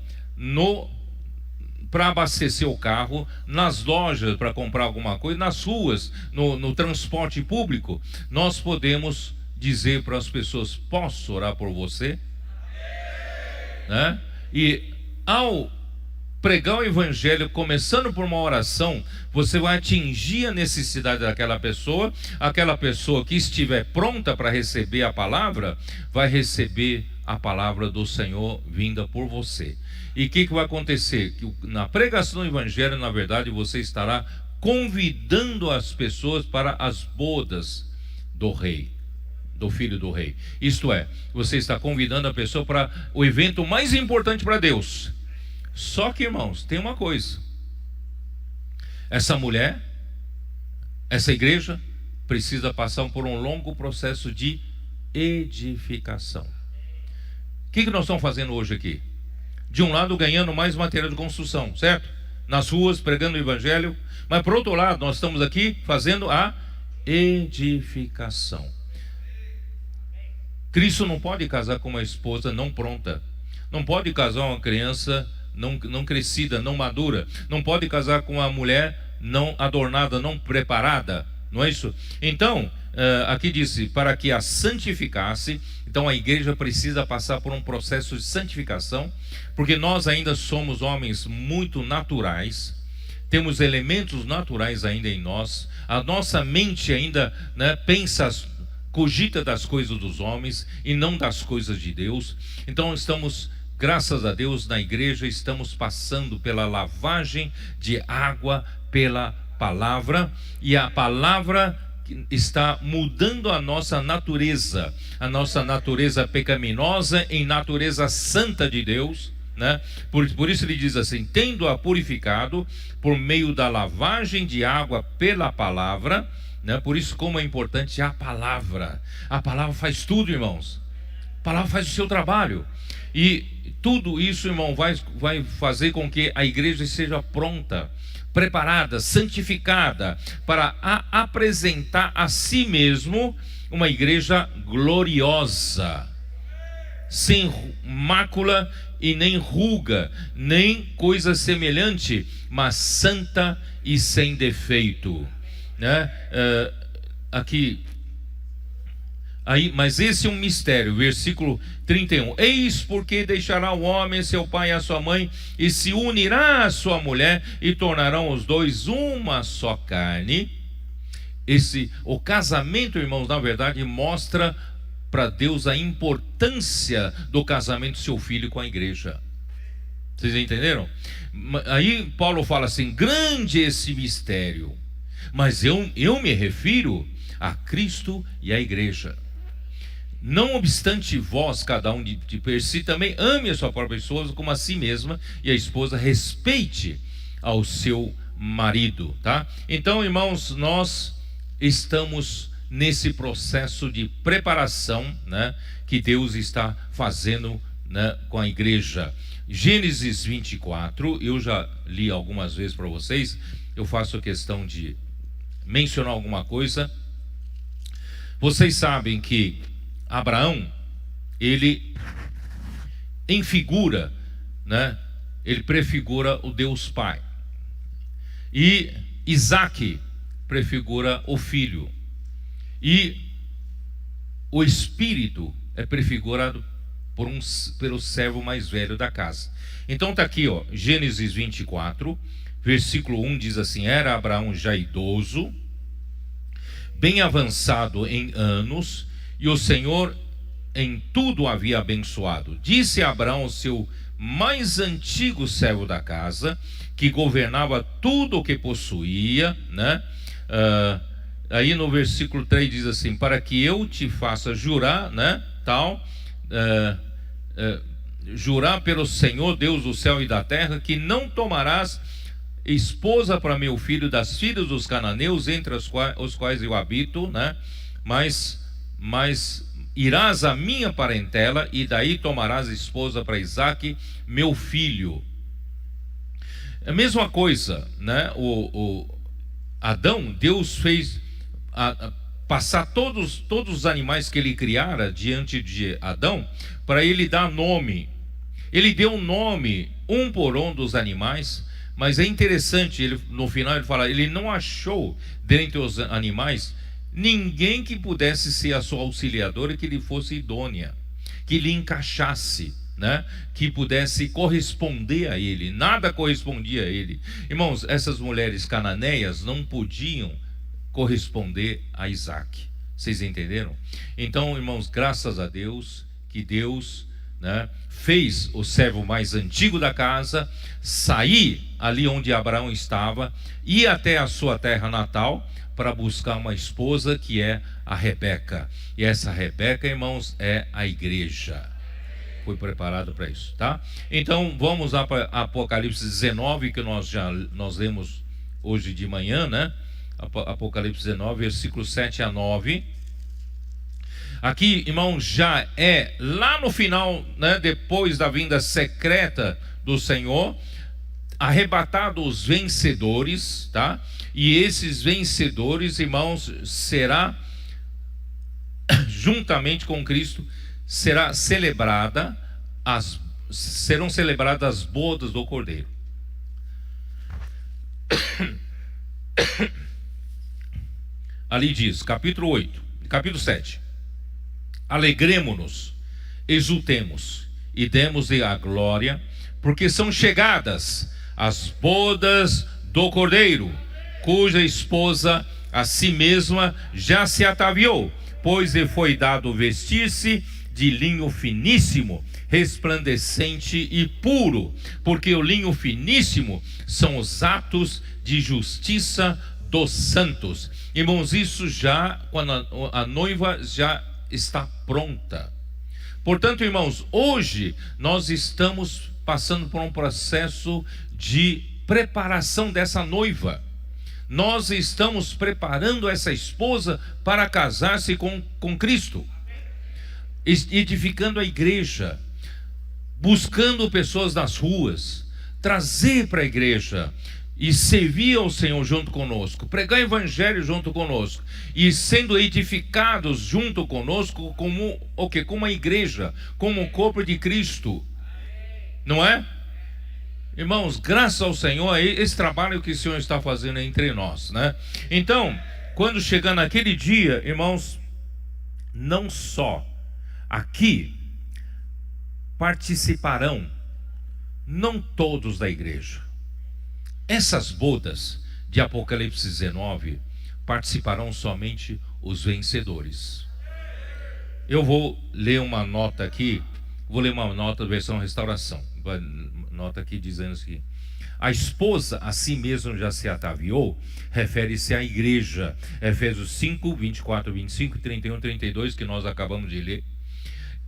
para abastecer o carro, nas lojas para comprar alguma coisa, nas ruas, no transporte público, nós podemos dizer para as pessoas: posso orar por você? Né? E ao pregar o evangelho, começando por uma oração, você vai atingir a necessidade daquela pessoa. Aquela pessoa que estiver pronta para receber a palavra, vai receber a palavra do Senhor vinda por você. E o que vai acontecer? Que na pregação do evangelho, na verdade, você estará convidando as pessoas para as bodas do rei, do filho do rei. Isto é, você está convidando a pessoa para o evento mais importante para Deus. Só que, irmãos, tem uma coisa: essa mulher, essa igreja, precisa passar por um longo processo de edificação. O que nós estamos fazendo hoje aqui? De um lado, ganhando mais material de construção, certo? Nas ruas, pregando o evangelho. Mas por outro lado, nós estamos aqui fazendo a edificação. Cristo não pode casar com uma esposa não pronta. Não pode casar uma criança não crescida, não madura. Não pode casar com uma mulher não adornada, não preparada. Não é isso? Então, aqui diz, para que a santificasse. Então a igreja precisa passar por um processo de santificação, porque nós ainda somos homens muito naturais, temos elementos naturais ainda em nós, a nossa mente ainda, né, cogita das coisas dos homens e não das coisas de Deus. Então estamos, graças a Deus, na igreja estamos passando pela lavagem de água pela palavra, e a palavra está mudando a nossa natureza pecaminosa em natureza santa de Deus, né? Por isso ele diz assim: tendo-a purificado por meio da lavagem de água pela palavra, né? Por isso como é importante a palavra faz tudo, irmãos. A palavra faz o seu trabalho, e tudo isso, irmão, vai fazer com que a igreja seja pronta, preparada, santificada, para apresentar a si mesmo uma igreja gloriosa, sem mácula e nem ruga, nem coisa semelhante, mas santa e sem defeito, né? Mas esse é um mistério. Versículo 31: eis porque deixará o homem seu pai e a sua mãe, e se unirá à sua mulher, e tornarão os dois uma só carne. O casamento, irmãos, na verdade mostra para Deus a importância do casamento do seu filho com a igreja. Vocês entenderam? Aí Paulo fala assim: grande esse mistério, mas eu me refiro a Cristo e à igreja. Não obstante vós, cada um de per si, também ame a sua própria esposa como a si mesma, e a esposa respeite ao seu marido, tá? Então, irmãos, nós estamos nesse processo de preparação, né, que Deus está fazendo, né, com a igreja. Gênesis 24, eu já li algumas vezes para vocês, eu faço questão de mencionar alguma coisa. Vocês sabem que Abraão, ele em figura, né, ele prefigura o Deus Pai, e Isaque prefigura o Filho, e o Espírito é prefigurado pelo servo mais velho da casa. Então está aqui, ó, Gênesis 24, versículo 1 diz assim: era Abraão já idoso, bem avançado em anos, e o Senhor em tudo havia abençoado. Disse Abraão, seu mais antigo servo da casa, que governava tudo o que possuía, né? Aí no versículo 3 diz assim: para que eu te faça jurar, né? Jurar pelo Senhor, Deus do céu e da terra, que não tomarás esposa para meu filho das filhas dos cananeus, entre os quais eu habito, né? Mas irás à minha parentela, e daí tomarás esposa para Isaque, meu filho. É a mesma coisa, né? O Adão, Deus fez passar todos os animais que ele criara diante de Adão, para ele dar nome. Ele deu um nome um por um dos animais, mas é interessante, no final ele fala, ele não achou dentre os animais ninguém que pudesse ser a sua auxiliadora, que lhe fosse idônea, que lhe encaixasse, né? Que pudesse corresponder a ele. Nada correspondia a ele. Irmãos, essas mulheres cananeias não podiam corresponder a Isaac. Vocês entenderam? Então, irmãos, graças a Deus, que Deus, né, fez o servo mais antigo da casa sair ali onde Abraão estava, ir até a sua terra natal para buscar uma esposa, que é a Rebeca. E essa Rebeca, irmãos, é a igreja. Foi preparado para isso, tá? Então vamos lá para Apocalipse 19, que nós lemos hoje de manhã, né? Apocalipse 19, versículos 7 a 9. Aqui, irmão, já é lá no final, né? Depois da vinda secreta do Senhor, arrebatado os vencedores, tá? E esses vencedores, irmãos, serão celebradas as bodas do Cordeiro. Ali diz, capítulo 7: alegremo-nos, exultemos e demos-lhe a glória, porque são chegadas as bodas do Cordeiro, cuja esposa a si mesma já se ataviou, pois lhe foi dado vestir-se de linho finíssimo, resplandecente e puro, porque o linho finíssimo são os atos de justiça dos santos. Irmãos, isso já, quando a noiva já está pronta. Portanto, irmãos, hoje nós estamos passando por um processo de preparação dessa noiva. Nós estamos preparando essa esposa para casar-se com Cristo, edificando a igreja, buscando pessoas nas ruas, trazer para a igreja e servir ao Senhor junto conosco, pregar o evangelho junto conosco e sendo edificados junto conosco como o quê? Como a igreja, como o corpo de Cristo, não é? Irmãos, graças ao Senhor, esse trabalho que o Senhor está fazendo entre nós, né? Então, quando chegar naquele dia, irmãos, não só aqui participarão, não todos da igreja. Essas bodas de Apocalipse 19 participarão somente os vencedores. Eu vou ler uma nota aqui, da versão Restauração. Nota aqui dizendo assim: a esposa a si mesma já se ataviou, refere-se à igreja. Efésios 5, 24, 25, 31, 32, que nós acabamos de ler.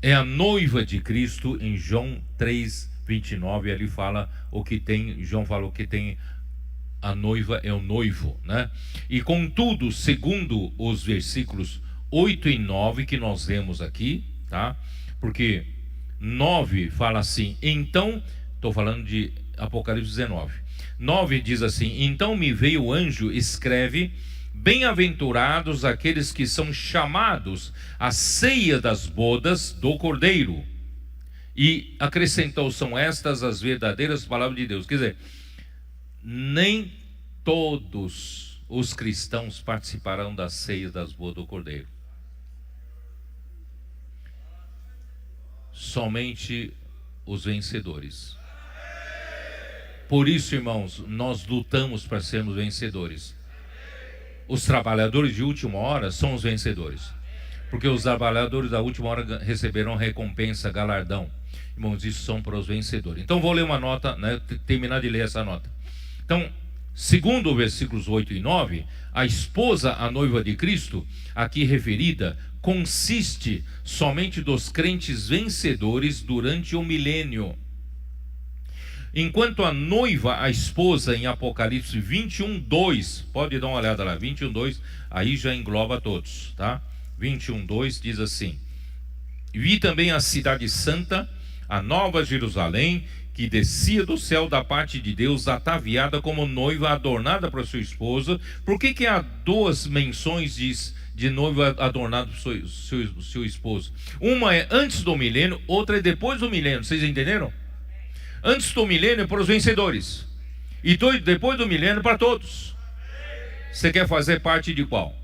É a noiva de Cristo em João 3, 29, ali fala o que tem, João falou que tem, a noiva é o noivo, né? E contudo, segundo os versículos 8 e 9 que nós lemos aqui, tá? Porque 9 fala assim, então, estou falando de Apocalipse 19, 9 diz assim: então me veio o anjo, escreve, bem-aventurados aqueles que são chamados à ceia das bodas do Cordeiro. E acrescentou, são estas as verdadeiras palavras de Deus. Quer dizer, nem todos os cristãos participarão da ceia das bodas do Cordeiro. Somente os vencedores. Por isso, irmãos, nós lutamos para sermos vencedores. Os trabalhadores de última hora são os vencedores. Porque os trabalhadores da última hora receberão recompensa, galardão. Irmãos, isso são para os vencedores. Então vou ler uma nota, né, terminar de ler essa nota. Então, segundo os versículos 8 e 9, a esposa, a noiva de Cristo, aqui referida, consiste somente dos crentes vencedores durante o milênio. Enquanto a noiva, a esposa, em Apocalipse 21:2, pode dar uma olhada lá, 21:2, aí já engloba todos, tá? 21:2 diz assim: vi também a cidade santa, a nova Jerusalém, que descia do céu da parte de Deus, ataviada como noiva adornada para sua esposa. Por que há duas menções de noiva adornada para seu esposo? Uma é antes do milênio, outra é depois do milênio. Vocês entenderam? Antes do milênio é para os vencedores, e depois do milênio para todos. Você quer fazer parte de qual?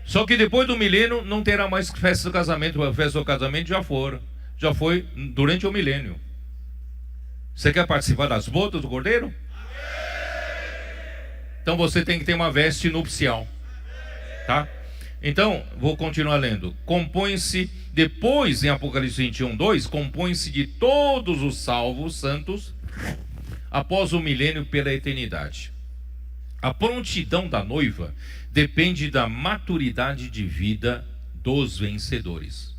Só que depois do milênio não terá mais festa do casamento. A festa do casamento já foi durante o milênio. Você quer participar das bodas do Cordeiro? Então você tem que ter uma veste nupcial, tá? Então, vou continuar lendo. Compõe-se, depois em Apocalipse 21:2, compõe-se de todos os salvos santos após o milênio pela eternidade. A prontidão da noiva depende da maturidade de vida dos vencedores.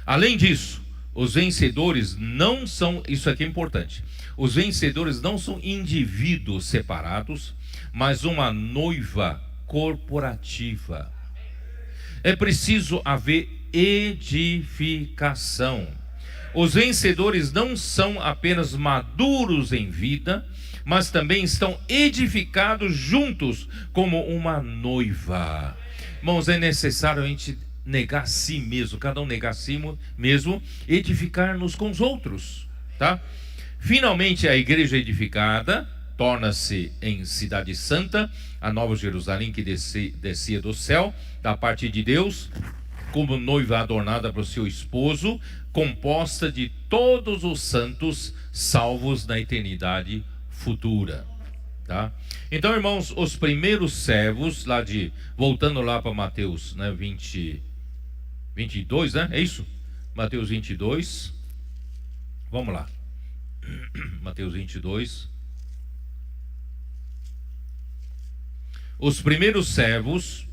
Além disso, os vencedores não são, isso aqui é importante, os vencedores não são indivíduos separados, mas uma noiva corporativa. É preciso haver edificação. Os vencedores não são apenas maduros em vida, mas também estão edificados juntos como uma noiva. Irmãos, é necessário a gente negar a si mesmo, cada um negar a si mesmo, edificar-nos com os outros, tá? Finalmente, a igreja edificada torna-se em cidade santa, a nova Jerusalém que descia do céu, da parte de Deus, como noiva adornada para o seu esposo, composta de todos os santos salvos na eternidade futura, tá? Então, irmãos, os primeiros servos, voltando lá para Mateus, né, 22, né? É isso? Mateus 22. Vamos lá. Mateus 22. Os primeiros servos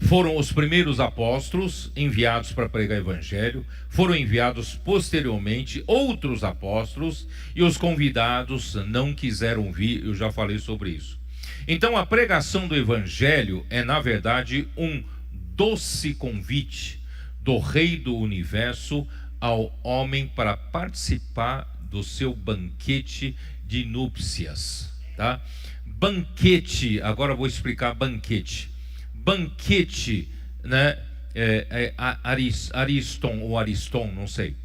foram os primeiros apóstolos enviados para pregar o evangelho. Foram enviados posteriormente outros apóstolos, e os convidados não quiseram vir. Eu já falei sobre isso. Então a pregação do evangelho é, na verdade, um doce convite do Rei do Universo ao homem para participar do seu banquete de núpcias, tá? Banquete, agora eu vou explicar banquete. Banquete, né? Ariston ou Ariston, não sei.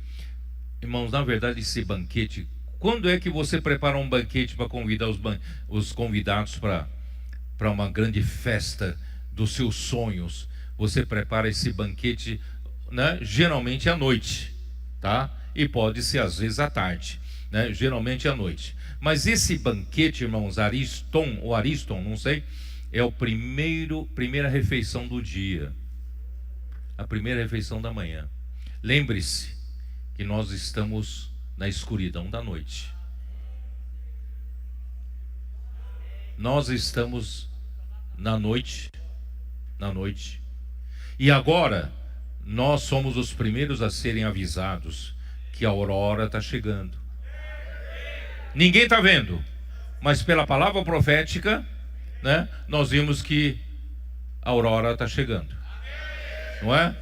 Irmãos, na verdade, esse banquete, quando é que você prepara um banquete para convidar os convidados para uma grande festa dos seus sonhos? Você prepara esse banquete, né, geralmente à noite, tá? E pode ser às vezes à tarde, né? Geralmente à noite. Mas esse banquete, irmãos, Ariston ou Ariston, não sei, é a primeira refeição do dia, a primeira refeição da manhã. Lembre-se que nós estamos na escuridão da noite. Nós estamos na noite. E agora nós somos os primeiros a serem avisados que a aurora está chegando. Ninguém está vendo, mas pela palavra profética, né, nós vimos que a aurora está chegando, não é?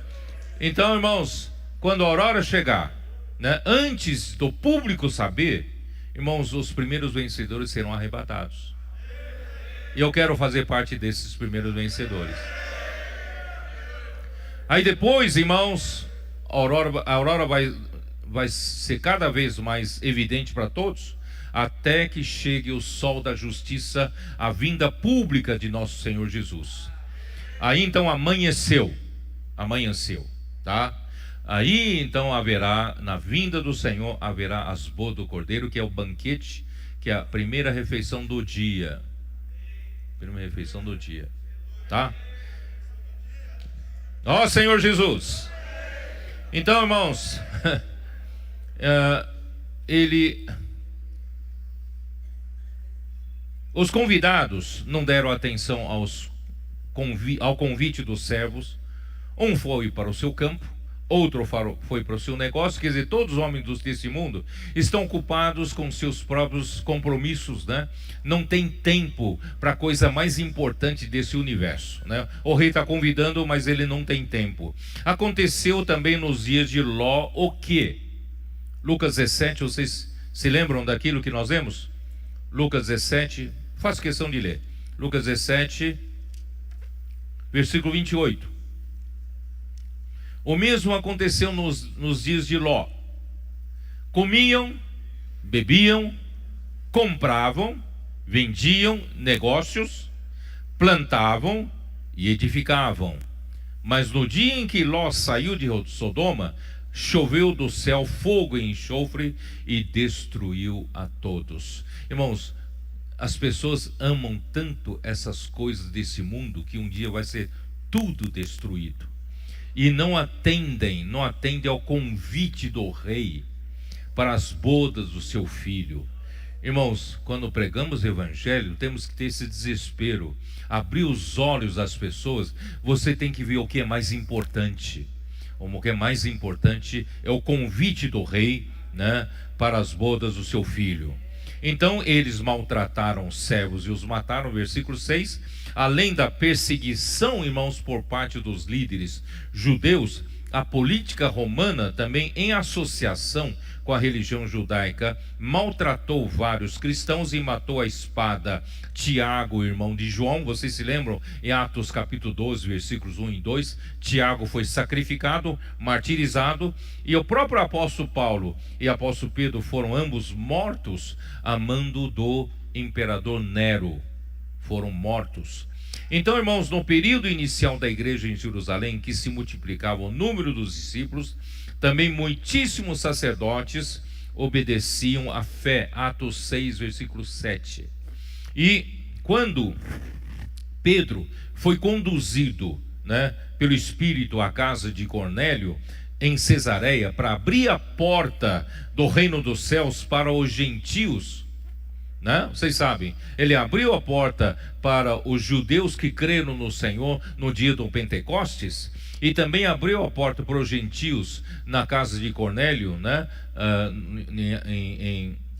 Então, irmãos, quando a aurora chegar, né, antes do público saber, irmãos, os primeiros vencedores serão arrebatados. E eu quero fazer parte desses primeiros vencedores. Aí depois, irmãos, a aurora vai ser cada vez mais evidente para todos, até que chegue o sol da justiça, a vinda pública de nosso Senhor Jesus. Aí então amanheceu, tá? Aí então haverá, na vinda do Senhor, haverá as bodas do Cordeiro, que é o banquete que é a primeira refeição do dia. Primeira refeição do dia, tá? Ó Senhor Jesus. Então, irmãos, os convidados não deram atenção ao convite dos servos. Um foi para o seu campo, outro foi para o seu negócio. Quer dizer, todos os homens desse mundo estão ocupados com seus próprios compromissos, né? Não tem tempo para a coisa mais importante desse universo, né? O rei está convidando, mas ele não tem tempo. Aconteceu também nos dias de Ló o quê? Lucas 17, vocês se lembram daquilo que nós lemos? Lucas 17, faço questão de ler. Lucas 17, versículo 28. O mesmo aconteceu nos dias de Ló. Comiam, bebiam, compravam, vendiam negócios, plantavam e edificavam. Mas no dia em que Ló saiu de Sodoma, choveu do céu fogo e enxofre e destruiu a todos. Irmãos, as pessoas amam tanto essas coisas desse mundo que um dia vai ser tudo destruído. E não atendem ao convite do rei para as bodas do seu filho. Irmãos, quando pregamos o evangelho, temos que ter esse desespero, abrir os olhos das pessoas. Você tem que ver o que é mais importante. O que é mais importante é o convite do rei, né, para as bodas do seu filho. Então eles maltrataram os servos e os mataram, versículo 6. Além da perseguição, irmãos, por parte dos líderes judeus, a política romana, também em associação com a religião judaica, maltratou vários cristãos e matou a espada Tiago, irmão de João. Vocês se lembram? Em Atos capítulo 12, versículos 1 e 2, Tiago foi sacrificado, martirizado, e o próprio apóstolo Paulo e apóstolo Pedro foram ambos mortos a mando do imperador Nero. Foram mortos. Então, irmãos, no período inicial da igreja em Jerusalém, que se multiplicava o número dos discípulos, também muitíssimos sacerdotes obedeciam à fé. Atos 6, versículo 7. E quando Pedro foi conduzido, né, pelo Espírito à casa de Cornélio, em Cesareia, para abrir a porta do reino dos céus para os gentios, né? Vocês sabem, ele abriu a porta para os judeus que creram no Senhor no dia do Pentecostes, e também abriu a porta para os gentios na casa de Cornélio, né?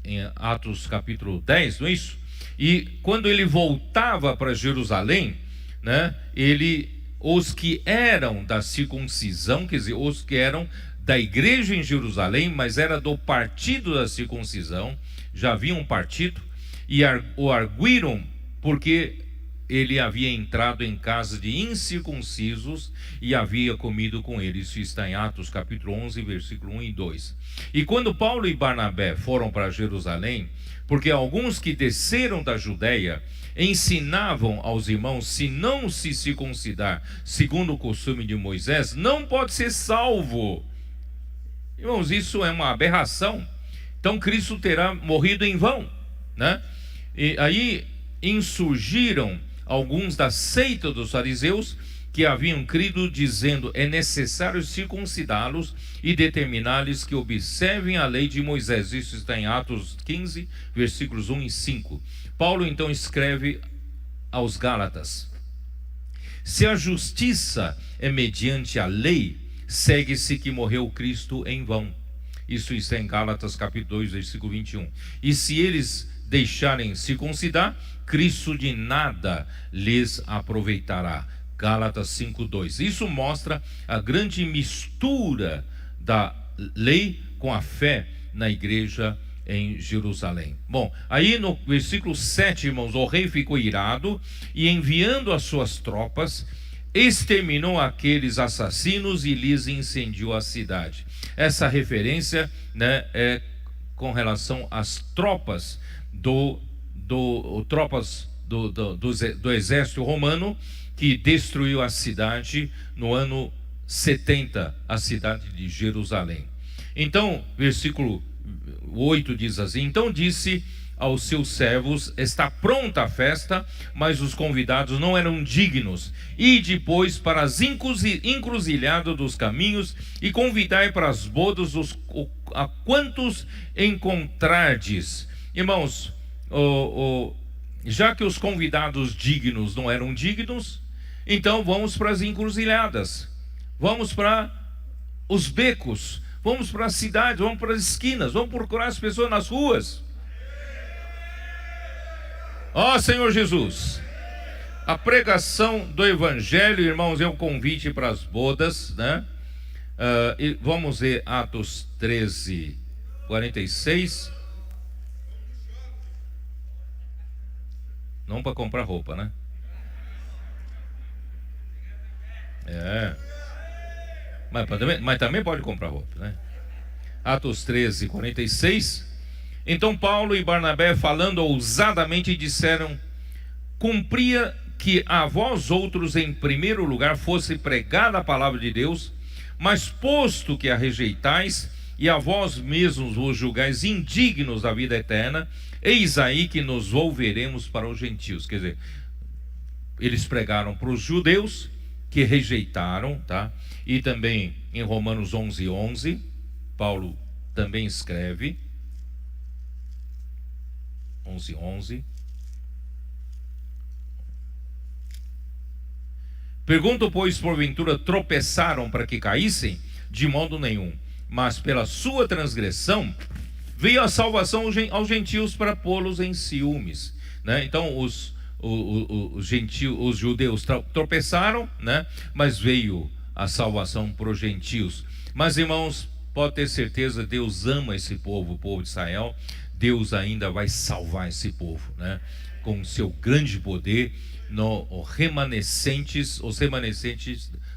Em Atos capítulo 10, não é isso? E quando ele voltava para Jerusalém, né, os que eram da circuncisão, quer dizer, os que eram da igreja em Jerusalém, mas era do partido da circuncisão, já havia um partido, e o arguíram porque ele havia entrado em casa de incircuncisos e havia comido com eles. Isso está em Atos capítulo 11, versículo 1 e 2. E quando Paulo e Barnabé foram para Jerusalém, porque alguns que desceram da Judeia ensinavam aos irmãos: se não se circuncidar segundo o costume de Moisés, não pode ser salvo. Irmãos, isso é uma aberração. Então Cristo terá morrido em vão, né? E aí insurgiram alguns da seita dos fariseus que haviam crido, dizendo: é necessário circuncidá-los e determinar-lhes que observem a lei de Moisés. Isso está em Atos 15, versículos 1 e 5. Paulo então escreve aos Gálatas: se a justiça é mediante a lei, segue-se que morreu Cristo em vão. Isso está em Gálatas capítulo 2, versículo 21. E se eles deixarem circuncidar, Cristo de nada lhes aproveitará. Gálatas 5:2. Isso mostra a grande mistura da lei com a fé na igreja em Jerusalém. Bom, aí no versículo 7, irmãos, o rei ficou irado e, enviando as suas tropas, exterminou aqueles assassinos e lhes incendiou a cidade. Essa referência, né, é com relação às tropas do exército romano, que destruiu a cidade no ano 70, a cidade de Jerusalém. Então, versículo 8 diz assim: então disse aos seus servos: está pronta a festa, mas os convidados não eram dignos. E depois para as encruzilhadas dos caminhos, e convidai para as bodas a quantos encontrardes. Irmãos, já que os convidados dignos não eram dignos, então vamos para as encruzilhadas, vamos para os becos, vamos para as cidades, vamos para as esquinas, vamos procurar as pessoas nas ruas. Ó Senhor Jesus, a pregação do Evangelho, irmãos, é um convite para as bodas, né? E vamos ver Atos 13, 46. Não para comprar roupa, né? Mas também pode comprar roupa, né? Atos 13, 46. Então Paulo e Barnabé, falando ousadamente, disseram: cumpria que a vós outros em primeiro lugar fosse pregada a palavra de Deus, mas posto que a rejeitais e a vós mesmos vos julgais indignos da vida eterna, eis aí que nos volveremos para os gentios. Quer dizer, eles pregaram para os judeus, que rejeitaram, tá? E também em Romanos 11, 11, Paulo também escreve 11, 11. Pergunto, pois, porventura tropeçaram para que caíssem? De modo nenhum, mas pela sua transgressão veio a salvação aos gentios para pô-los em ciúmes, né? Então os judeus tropeçaram, né? Mas veio a salvação para os gentios. Mas, irmãos, pode ter certeza, Deus ama esse povo, o povo de Israel. Deus ainda vai salvar esse povo, né? Com o seu grande poder. Os remanescentes,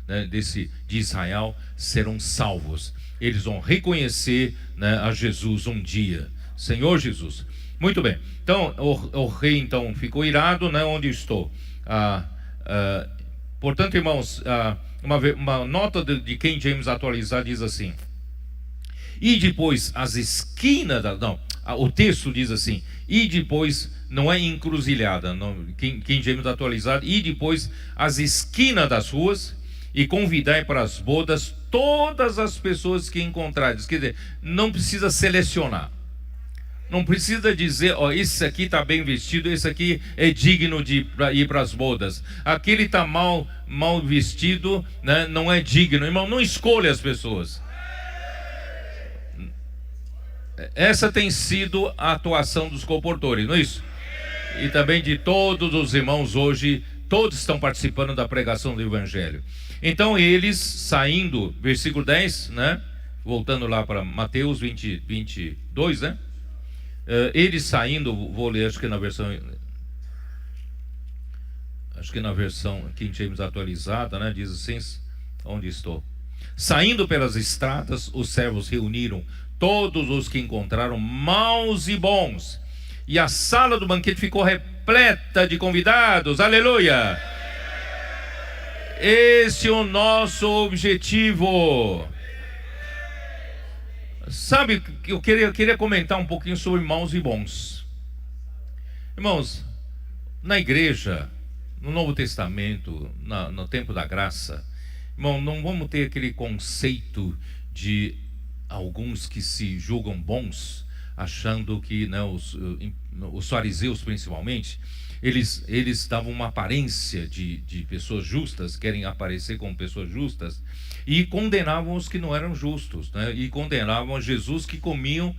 né, de Israel serão salvos. Eles vão reconhecer, né, a Jesus um dia. Senhor Jesus. Muito bem. Então o rei então ficou irado, né? Onde estou? Portanto, irmãos, uma nota de King James atualizado diz assim: e depois as esquinas o texto diz assim: e depois, não é encruzilhada, não, King James atualizado, e depois as esquinas das ruas, e convidai para as bodas todas as pessoas que encontrares. Quer dizer, não precisa selecionar, não precisa dizer, ó, esse aqui está bem vestido, esse aqui é digno de ir para as bodas, aquele está mal vestido, né, não é digno. Irmão, não escolha as pessoas. Essa tem sido a atuação dos comportores, não é isso? E também de todos os irmãos hoje, todos estão participando da pregação do Evangelho. Então eles saindo, versículo 10, né? Voltando lá para Mateus 20, 22, né? Eles saindo, vou ler, acho que na versão King James atualizada, né? Diz assim, onde estou? Saindo pelas estradas, os servos reuniram todos os que encontraram, maus e bons, e a sala do banquete ficou repleta de convidados. Aleluia! Esse é o nosso objetivo. Sabe, eu queria comentar um pouquinho sobre maus e bons. Irmãos, na igreja, no Novo Testamento, no tempo da graça, irmão, não vamos ter aquele conceito de alguns que se julgam bons, achando que, né, os fariseus principalmente, eles davam uma aparência de pessoas justas, querem aparecer como pessoas justas, e condenavam os que não eram justos, né? E condenavam a Jesus que comia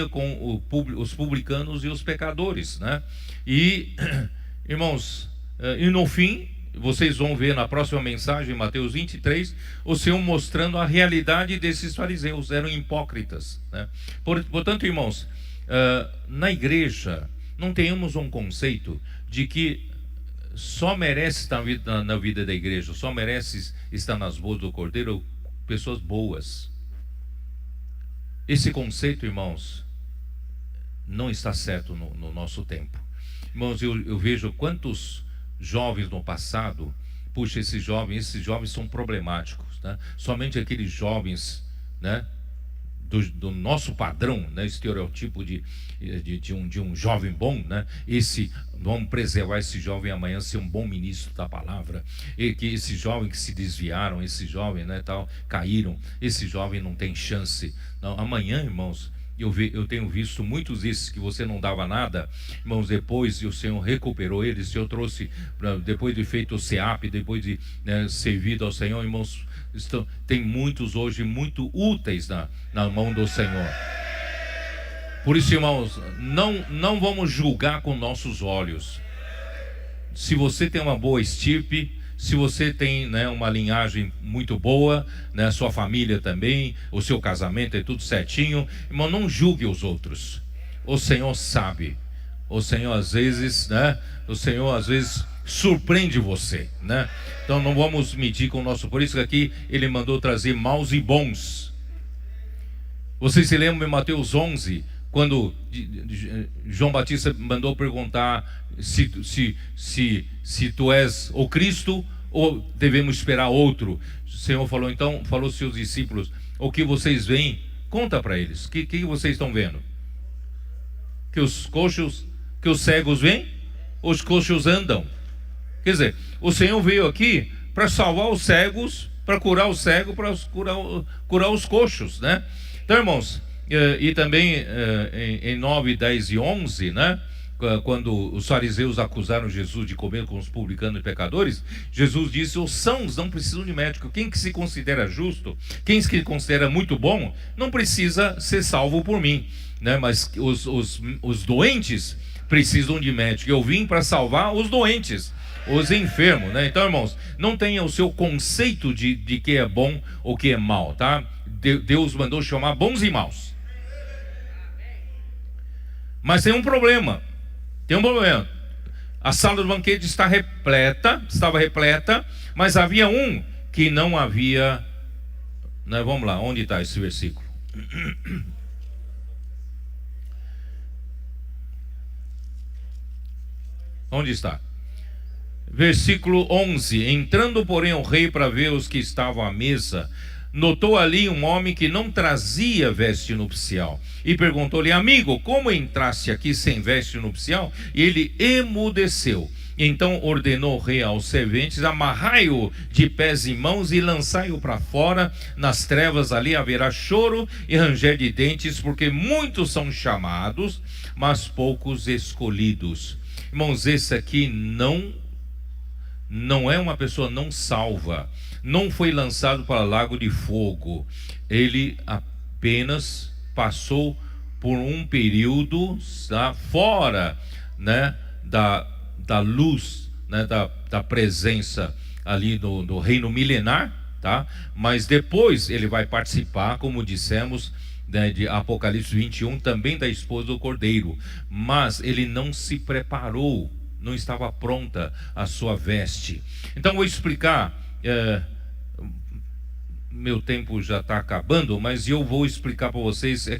com os publicanos e os pecadores, né? E, irmãos, e no fim, vocês vão ver na próxima mensagem, Mateus 23, o Senhor mostrando a realidade desses fariseus. Eram hipócritas, né? Portanto, irmãos, na igreja não tenhamos um conceito de que só merece estar na vida da igreja, só merece estar nas bodas do Cordeiro pessoas boas. Esse conceito, irmãos, não está certo no nosso tempo. Irmãos, eu vejo quantos jovens no passado, puxa, esses jovens são problemáticos, né? Somente aqueles jovens, né, do nosso padrão, né, estereotipo de um jovem bom, né? Vamos preservar esse jovem amanhã ser um bom ministro da palavra. E que esse jovem que se desviaram, esse jovem, né, tal, caíram, esse jovem não tem chance. Não, amanhã, irmãos, eu tenho visto muitos desses que você não dava nada, irmãos, depois o Senhor recuperou eles. O Senhor trouxe, depois de feito o SEAP, depois de, né, servido ao Senhor, irmãos, tem muitos hoje muito úteis na mão do Senhor. Por isso, irmãos, não vamos julgar com nossos olhos. Se você tem uma boa estirpe, se você tem, né, uma linhagem muito boa, né, sua família também, o seu casamento é tudo certinho, irmão, não julgue os outros. O Senhor sabe. O Senhor às vezes, né, surpreende você, né? Então não vamos medir com o nosso. Por isso que aqui ele mandou trazer maus e bons. Vocês se lembram em Mateus 11, quando João Batista mandou perguntar se tu és o Cristo ou devemos esperar outro? O Senhor falou aos seus discípulos: o que vocês veem, conta para eles. O que vocês estão vendo? Que os cegos veem, os coxos andam. Quer dizer, o Senhor veio aqui para salvar os cegos, para curar os cegos, para curar os coxos, né? Então, irmãos, e também em 9, 10 e 11, né, quando os fariseus acusaram Jesus de comer com os publicanos e pecadores, Jesus disse: os sãos não precisam de médico. Quem que se considera justo, quem se considera muito bom, não precisa ser salvo por mim, né? Mas os doentes precisam de médico. Eu vim para salvar os doentes, os enfermos, né? Então, irmãos, não tenha o seu conceito de que é bom ou que é mal, tá? Deus mandou chamar bons e maus. Mas tem um problema. A sala do banquete estava repleta, mas havia um que não havia, né? Vamos lá, onde está esse versículo? Onde está? Versículo 11. Entrando, porém, o rei para ver os que estavam à mesa, notou ali um homem que não trazia veste nupcial e perguntou-lhe: amigo, como entraste aqui sem veste nupcial? E ele emudeceu. Então ordenou o rei aos serventes: amarrai-o de pés e mãos e lançai-o para fora nas trevas. Ali haverá choro e ranger de dentes, porque muitos são chamados, mas poucos escolhidos. Irmãos, esse aqui não é uma pessoa não salva, não foi lançado para lago de fogo. Ele apenas passou por um período fora, né, da luz, né, da presença ali do reino milenar, tá? Mas depois ele vai participar, como dissemos, né, de Apocalipse 21, também da esposa do Cordeiro. Mas ele não se preparou, não estava pronta a sua veste. Então vou explicar, meu tempo já está acabando, mas eu vou explicar para vocês a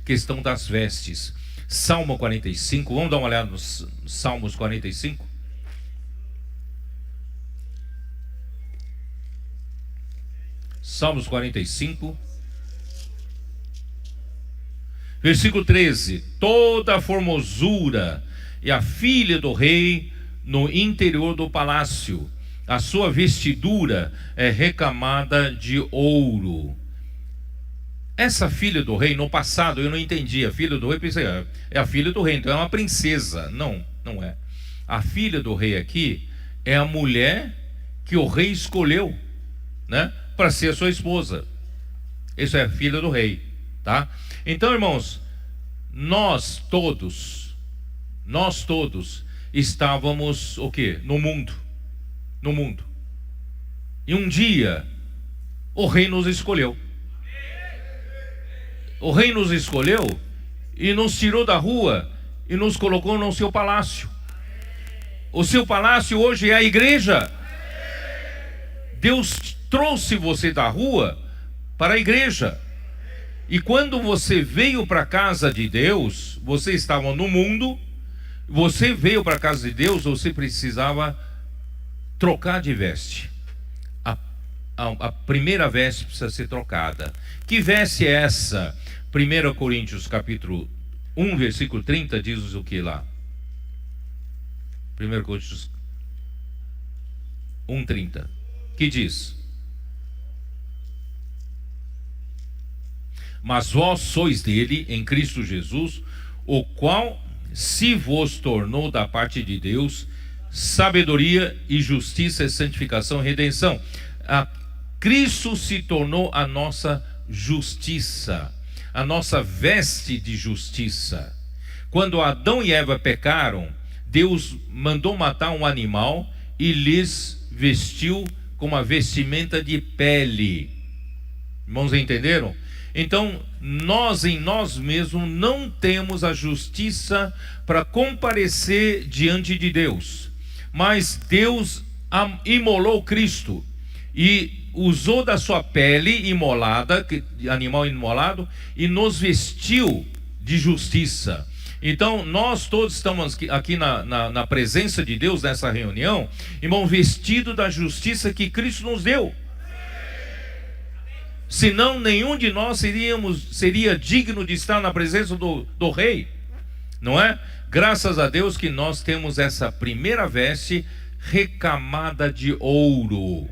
questão das vestes. Salmo 45, vamos dar uma olhada nos Salmos 45? Salmos 45, versículo 13: toda a formosura e a filha do rei no interior do palácio, a sua vestidura é recamada de ouro. Essa filha do rei, no passado eu não entendia. Filha do rei, pensei, é a filha do rei, então é uma princesa. Não é. A filha do rei aqui é a mulher que o rei escolheu, né, para ser a sua esposa. Isso é a filha do rei, tá? Então, irmãos, nós todos estávamos o quê? No mundo. E um dia o rei nos escolheu. O rei nos escolheu e nos tirou da rua e nos colocou no seu palácio. O seu palácio hoje é a igreja. Deus trouxe você da rua para a igreja. E quando você veio para a casa de Deus, você estava no mundo, você veio para a casa de Deus, você precisava trocar de veste. a primeira veste precisa ser trocada. Que veste é essa? 1 Coríntios capítulo 1, versículo 30, diz o que lá? 1 Coríntios 1, 30. Que diz? Mas vós sois dele, em Cristo Jesus, o qual se vos tornou da parte de Deus sabedoria e justiça e santificação e redenção. Cristo se tornou a nossa justiça, a nossa veste de justiça. Quando Adão e Eva pecaram, Deus mandou matar um animal e lhes vestiu com uma vestimenta de pele. Irmãos, entenderam? Então, nós em nós mesmos não temos a justiça para comparecer diante de Deus. Mas Deus imolou Cristo e usou da sua pele imolada, animal imolado, e nos vestiu de justiça. Então, nós todos estamos aqui na presença de Deus, nessa reunião, irmão, vestido da justiça que Cristo nos deu. Senão nenhum de nós seria digno de estar na presença do Rei, não é? Graças a Deus que nós temos essa primeira veste recamada de ouro.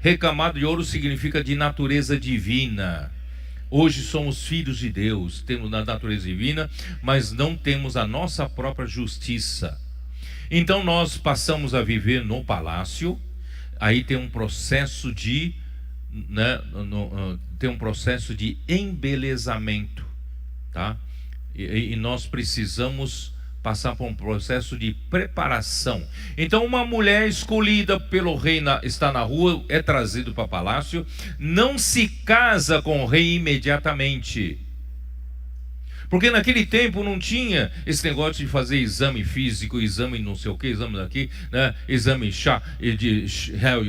Recamada de ouro significa de natureza divina. Hoje somos filhos de Deus, temos a natureza divina, mas não temos a nossa própria justiça. Então nós passamos a viver no palácio. Aí tem um processo de tem um processo de embelezamento, tá? E nós precisamos passar por um processo de preparação. Então, uma mulher escolhida pelo rei está na rua, é trazido para o palácio, não se casa com o rei imediatamente. Porque naquele tempo não tinha esse negócio de fazer exame físico, exame não sei o que, exame daqui, né? Exame de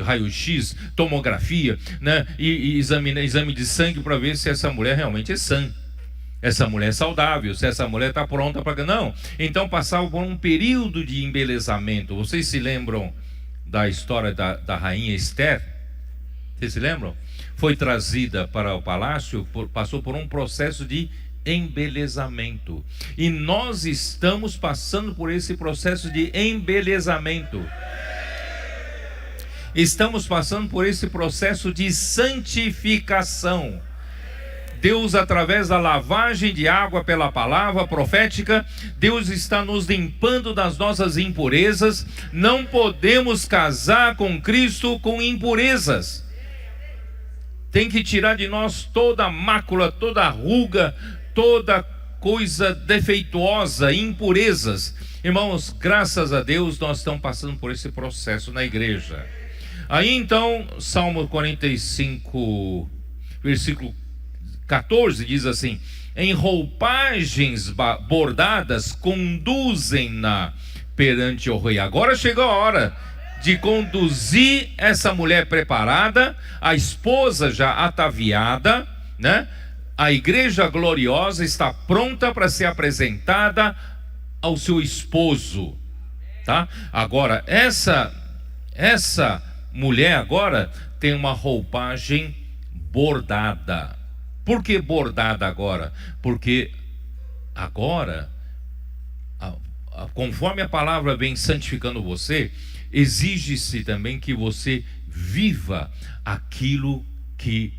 raio-x, tomografia, né? E exame de sangue para ver se essa mulher realmente é sã. Essa mulher é saudável, se essa mulher está pronta para... Não. Então passava por um período de embelezamento. Vocês se lembram da história da rainha Esther? Vocês se lembram? Foi trazida para o palácio, passou por um processo de embelezamento. E nós estamos passando por esse processo de embelezamento. Estamos passando por esse processo de santificação. Deus, através da lavagem de água pela palavra profética, Deus está nos limpando das nossas impurezas. Não podemos casar com Cristo com impurezas. Tem que tirar de nós toda a mácula, toda a ruga, toda coisa defeituosa, impurezas. Irmãos, graças a Deus nós estamos passando por esse processo na igreja. Aí então, Salmo 45, versículo 14 diz assim: em roupagens bordadas conduzem-na perante o rei. Agora chegou a hora de conduzir essa mulher preparada, a esposa já ataviada, né? A igreja gloriosa está pronta para ser apresentada ao seu esposo, tá? Agora, essa mulher agora tem uma roupagem bordada. Por que bordada agora? Porque agora, conforme a palavra vem santificando você, exige-se também que você viva aquilo que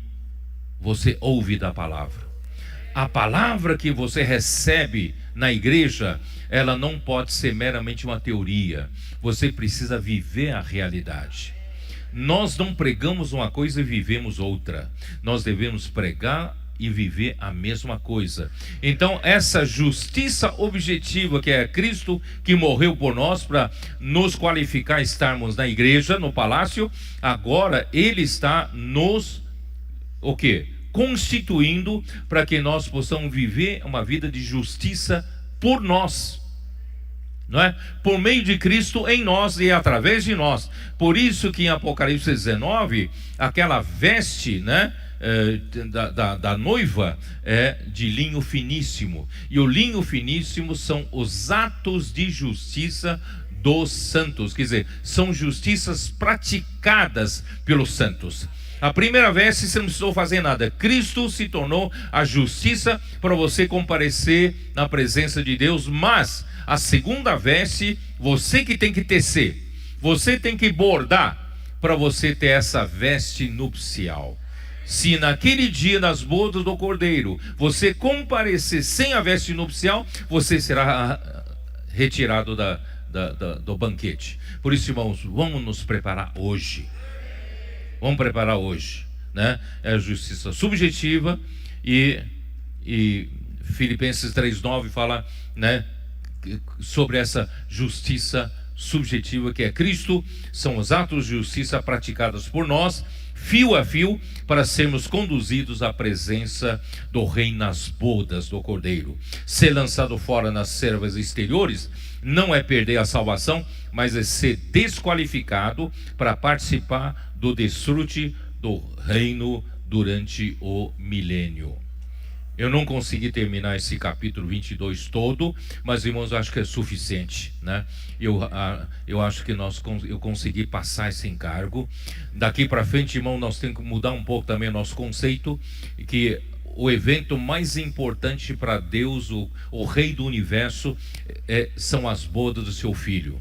você ouve da palavra. A palavra que você recebe na igreja, ela não pode ser meramente uma teoria. Você precisa viver a realidade. Nós não pregamos uma coisa e vivemos outra. Nós devemos pregar e viver a mesma coisa. Então, essa justiça objetiva que é Cristo, que morreu por nós para nos qualificar a estarmos na igreja, no palácio, agora Ele está nos, o quê? Constituindo para que nós possamos viver uma vida de justiça por nós, não é? Por meio de Cristo em nós e através de nós. Por isso que em Apocalipse 19, aquela veste, né, da noiva é de linho finíssimo. E o linho finíssimo são os atos de justiça dos santos. Quer dizer, são justiças praticadas pelos santos. A primeira veste você não precisou fazer nada. Cristo se tornou a justiça para você comparecer na presença de Deus. Mas a segunda veste, você que tem que tecer, você tem que bordar para você ter essa veste nupcial. Se naquele dia das bodas do Cordeiro você comparecer sem a veste nupcial, você será retirado do banquete. Por isso, irmãos, vamos nos preparar hoje. Vamos preparar hoje, né? É a justiça subjetiva e Filipenses 3:9 fala, né, sobre essa justiça subjetiva que é Cristo. São os atos de justiça praticados por nós, fio a fio, para sermos conduzidos à presença do Rei nas bodas do Cordeiro. Ser lançado fora nas servas exteriores não é perder a salvação, mas é ser desqualificado para participar do desfrute do reino durante o milênio. Eu não consegui terminar esse capítulo 22 todo, mas, irmãos, eu acho que é suficiente, né? Eu acho que eu consegui passar esse encargo. Daqui para frente, irmão, nós temos que mudar um pouco também o nosso conceito, que o evento mais importante para Deus, o Rei do Universo, são as bodas do seu filho.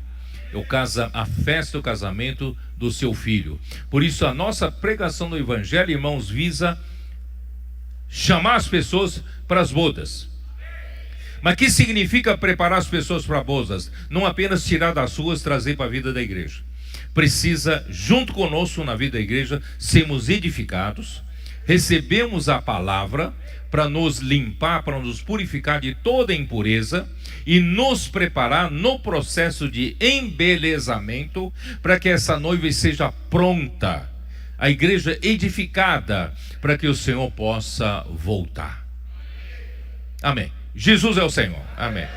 A festa, o casamento do seu filho. Por isso a nossa pregação do Evangelho, irmãos, visa chamar as pessoas para as bodas. Mas que significa preparar as pessoas para as bodas? Não apenas tirar das ruas, trazer para a vida da igreja. Precisa, junto conosco na vida da igreja, sermos edificados, recebemos a palavra para nos limpar, para nos purificar de toda impureza e nos preparar no processo de embelezamento para que essa noiva seja pronta, a igreja edificada, para que o Senhor possa voltar. Amém. Jesus é o Senhor. Amém.